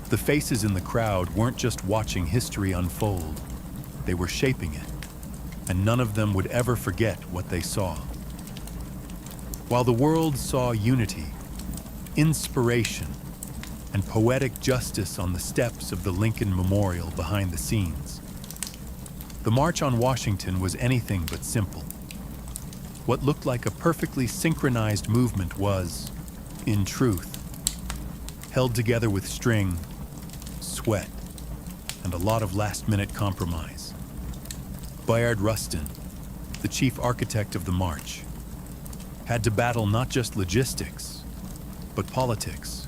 The faces in the crowd weren't just watching history unfold, they were shaping it, and none of them would ever forget what they saw. While the world saw unity, inspiration, and poetic justice on the steps of the Lincoln Memorial behind the scenes, the March on Washington was anything but simple. What looked like a perfectly synchronized movement was, in truth, held together with string, sweat, and a lot of last-minute compromise. Bayard Rustin, the chief architect of the march, had to battle not just logistics, but politics.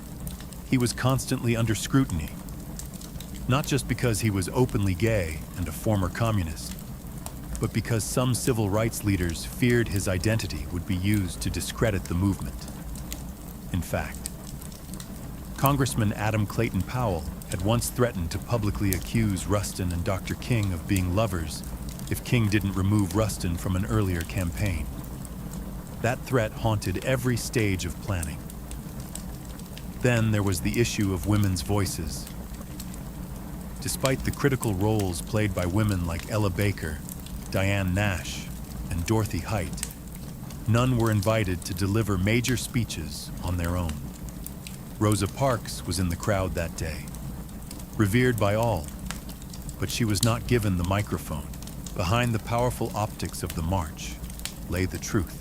He was constantly under scrutiny, not just because he was openly gay and a former communist, but because some civil rights leaders feared his identity would be used to discredit the movement. In fact, Congressman Adam Clayton Powell had once threatened to publicly accuse Rustin and Dr. King of being lovers if King didn't remove Rustin from an earlier campaign. That threat haunted every stage of planning. Then there was the issue of women's voices. Despite the critical roles played by women like Ella Baker, Diane Nash, and Dorothy Height, none were invited to deliver major speeches on their own. Rosa Parks was in the crowd that day, revered by all, but she was not given the microphone. Behind the powerful optics of the march lay the truth.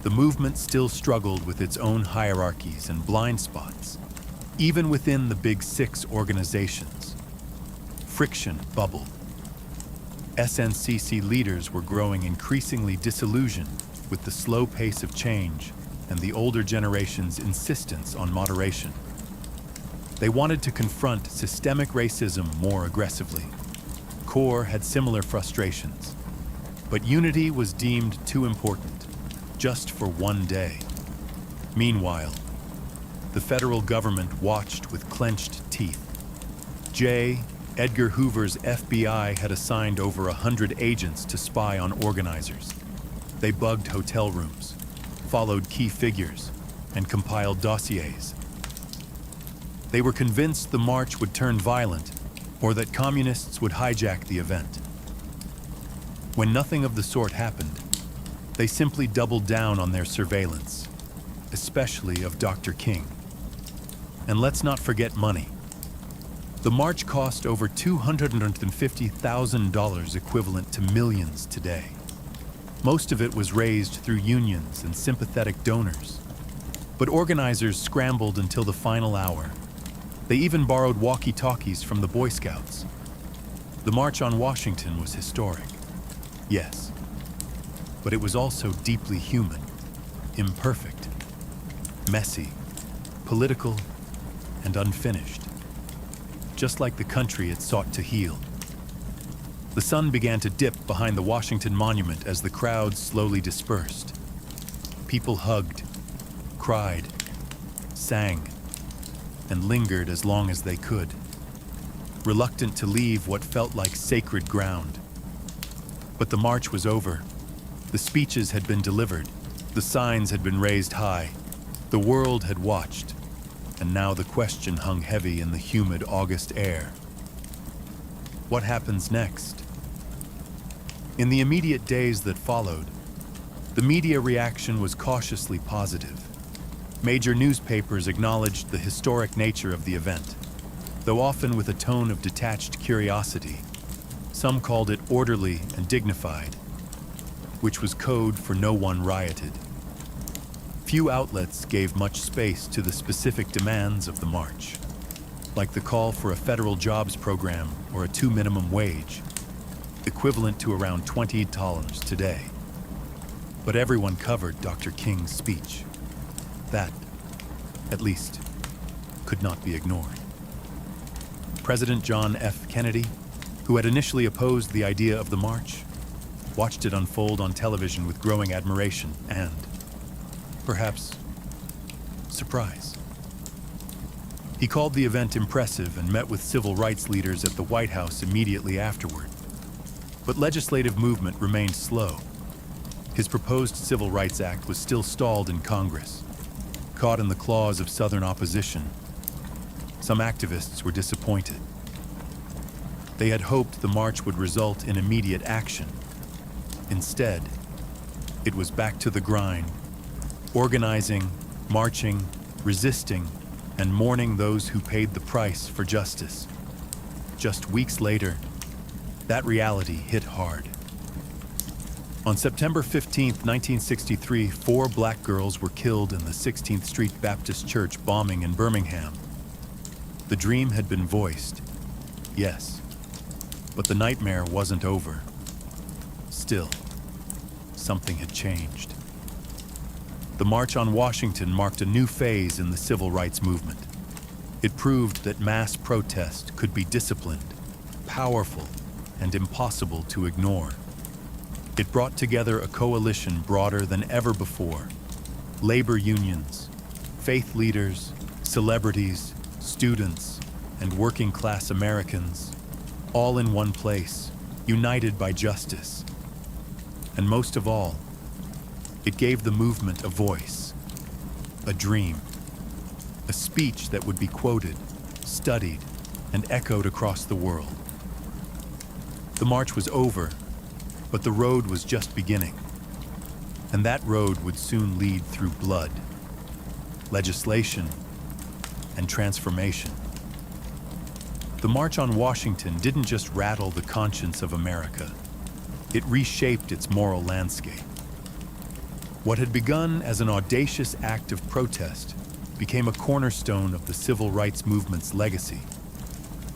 The movement still struggled with its own hierarchies and blind spots, even within the Big Six organizations. Friction bubbled. SNCC leaders were growing increasingly disillusioned with the slow pace of change and the older generation's insistence on moderation. They wanted to confront systemic racism more aggressively. CORE had similar frustrations, but unity was deemed too important, just for one day. Meanwhile, the federal government watched with clenched teeth. Edgar Hoover's FBI had assigned over 100 agents to spy on organizers. They bugged hotel rooms, followed key figures, and compiled dossiers. They were convinced the march would turn violent or that communists would hijack the event. When nothing of the sort happened, they simply doubled down on their surveillance, especially of Dr. King. And let's not forget money. The march cost over $250,000, equivalent to millions today. Most of it was raised through unions and sympathetic donors. But organizers scrambled until the final hour. They even borrowed walkie-talkies from the Boy Scouts. The March on Washington was historic, yes, but it was also deeply human. imperfect, messy, political, and unfinished, just like the country it sought to heal. The sun began to dip behind the Washington Monument as the crowd slowly dispersed. People hugged, cried, sang, and lingered as long as they could, reluctant to leave what felt like sacred ground. But the march was over. The speeches had been delivered. The signs had been raised high. The world had watched. And now the question hung heavy in the humid August air. What happens next? In the immediate days that followed, the media reaction was cautiously positive. Major newspapers acknowledged the historic nature of the event, though often with a tone of detached curiosity. Some called it orderly and dignified, which was code for no one rioted. Few outlets gave much space to the specific demands of the march, like the call for a federal jobs program or a $2 minimum wage, equivalent to around $20 today. But everyone covered Dr. King's speech. That, at least, could not be ignored. President John F. Kennedy, who had initially opposed the idea of the march, watched it unfold on television with growing admiration and, perhaps, surprise. He called the event impressive and met with civil rights leaders at the White House immediately afterward. But legislative movement remained slow. His proposed Civil Rights Act was still stalled in Congress, caught in the claws of Southern opposition. Some activists were disappointed. They had hoped the march would result in immediate action. Instead, it was back to the grind, organizing, marching, resisting, and mourning those who paid the price for justice. Just weeks later, that reality hit hard. On September 15, 1963, 4 black girls were killed in the 16th Street Baptist Church bombing in Birmingham. The dream had been voiced, yes, but the nightmare wasn't over. Still, something had changed. The March on Washington marked a new phase in the civil rights movement. It proved that mass protest could be disciplined, powerful, and impossible to ignore. It brought together a coalition broader than ever before. Labor unions, faith leaders, celebrities, students, and working-class Americans, all in one place, united by justice. And most of all, it gave the movement a voice, a dream, a speech that would be quoted, studied, and echoed across the world. The march was over, but the road was just beginning. And that road would soon lead through blood, legislation, and transformation. The March on Washington didn't just rattle the conscience of America. It reshaped its moral landscape. What had begun as an audacious act of protest became a cornerstone of the civil rights movement's legacy,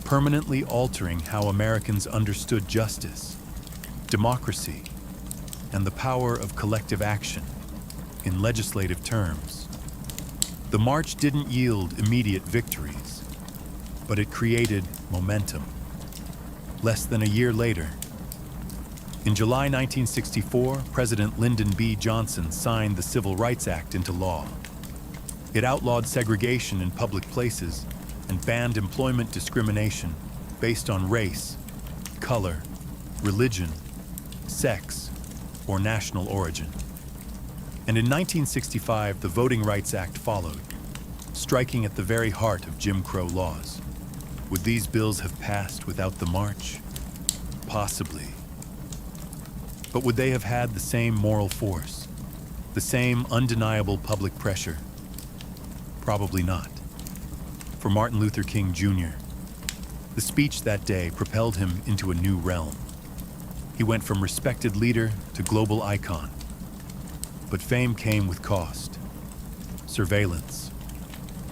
permanently altering how Americans understood justice, democracy, and the power of collective action in legislative terms. The march didn't yield immediate victories, but it created momentum. Less than a year later, in July 1964, President Lyndon B. Johnson signed the Civil Rights Act into law. It outlawed segregation in public places and banned employment discrimination based on race, color, religion, sex, or national origin. And in 1965, the Voting Rights Act followed, striking at the very heart of Jim Crow laws. Would these bills have passed without the march? Possibly. But would they have had the same moral force, the same undeniable public pressure? Probably not. For Martin Luther King Jr., the speech that day propelled him into a new realm. He went from respected leader to global icon. But fame came with cost, surveillance,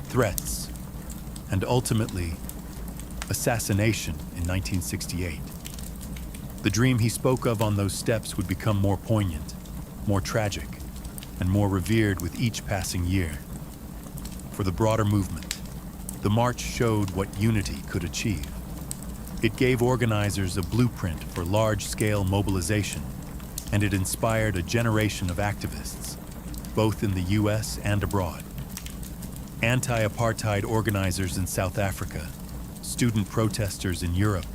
threats, and ultimately, assassination in 1968. The dream he spoke of on those steps would become more poignant, more tragic, and more revered with each passing year. For the broader movement, the march showed what unity could achieve. It gave organizers a blueprint for large-scale mobilization, and it inspired a generation of activists, both in the US and abroad. Anti-apartheid organizers in South Africa, student protesters in Europe,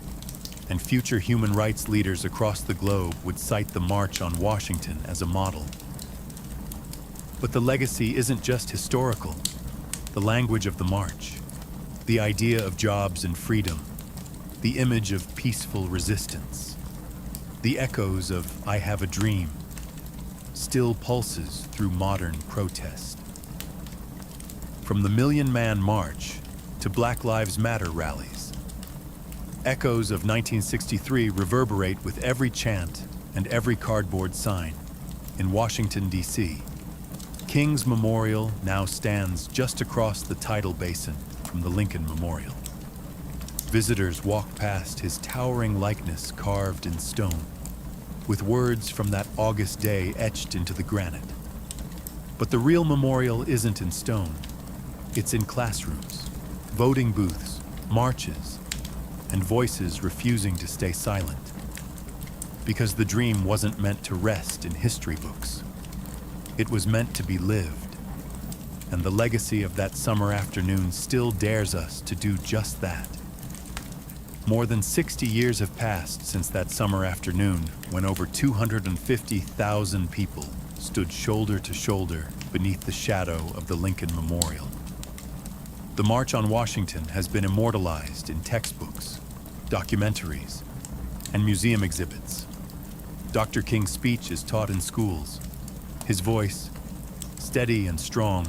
and future human rights leaders across the globe would cite the March on Washington as a model. But the legacy isn't just historical. The language of the march, the idea of jobs and freedom, the image of peaceful resistance, the echoes of "I have a dream" still pulses through modern protest. From the Million Man March to Black Lives Matter rallies, echoes of 1963 reverberate with every chant and every cardboard sign. In Washington, D.C., King's Memorial now stands just across the tidal basin from the Lincoln Memorial. Visitors walk past his towering likeness carved in stone, with words from that August day etched into the granite. But the real memorial isn't in stone. It's in classrooms, voting booths, marches, and voices refusing to stay silent. Because the dream wasn't meant to rest in history books. It was meant to be lived. And the legacy of that summer afternoon still dares us to do just that. More than 60 years have passed since that summer afternoon when over 250,000 people stood shoulder to shoulder beneath the shadow of the Lincoln Memorial. The March on Washington has been immortalized in textbooks, documentaries, and museum exhibits. Dr. King's speech is taught in schools. His voice, steady and strong,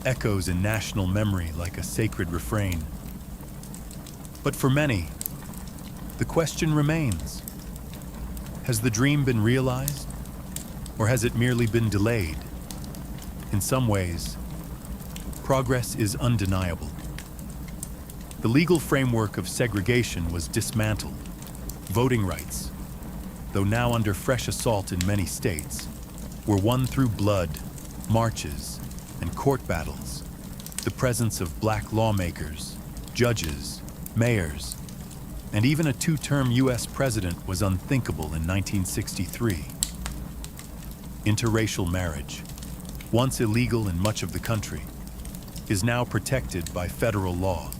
echoes in national memory like a sacred refrain. But for many, the question remains: has the dream been realized, or has it merely been delayed? In some ways, progress is undeniable. The legal framework of segregation was dismantled. Voting rights, though now under fresh assault in many states, were won through blood, marches, and court battles. The presence of black lawmakers, judges, mayors, and even a two-term U.S. president was unthinkable in 1963. Interracial marriage, once illegal in much of the country, is now protected by federal law.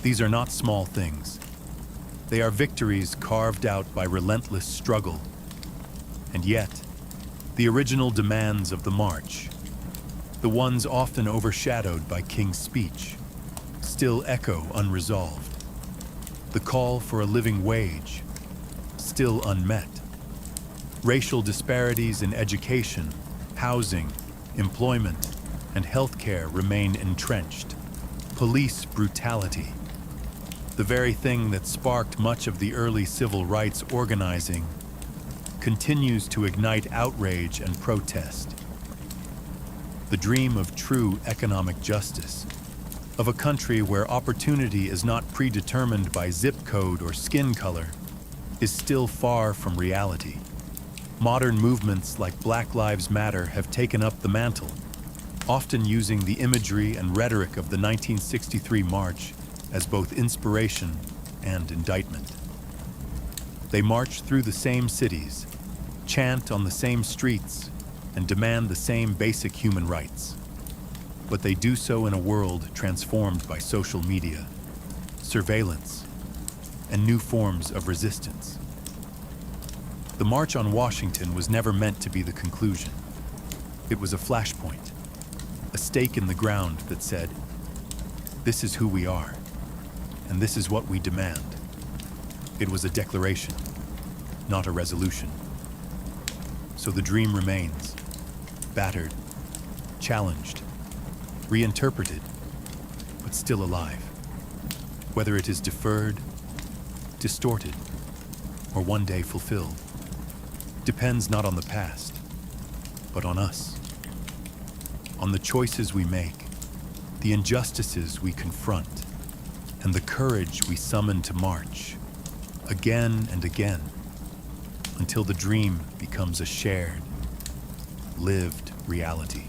These are not small things. They are victories carved out by relentless struggle. And yet, the original demands of the march, the ones often overshadowed by King's speech, still echo unresolved. The call for a living wage, still unmet. Racial disparities in education, housing, employment, and healthcare remain entrenched. Police brutality, the very thing that sparked much of the early civil rights organizing, continues to ignite outrage and protest. The dream of true economic justice, of a country where opportunity is not predetermined by zip code or skin color, is still far from reality. Modern movements like Black Lives Matter have taken up the mantle, often using the imagery and rhetoric of the 1963 march as both inspiration and indictment. They march through the same cities, chant on the same streets, and demand the same basic human rights. But they do so in a world transformed by social media, surveillance, and new forms of resistance. The March on Washington was never meant to be the conclusion. It was a flashpoint, a stake in the ground that said, "This is who we are, and this is what we demand." It was a declaration, not a resolution. So the dream remains, battered, challenged, reinterpreted, but still alive. Whether it is deferred, distorted, or one day fulfilled, depends not on the past, but on us. On the choices we make, the injustices we confront, and the courage we summon to march, again and again, until the dream becomes a shared, lived reality.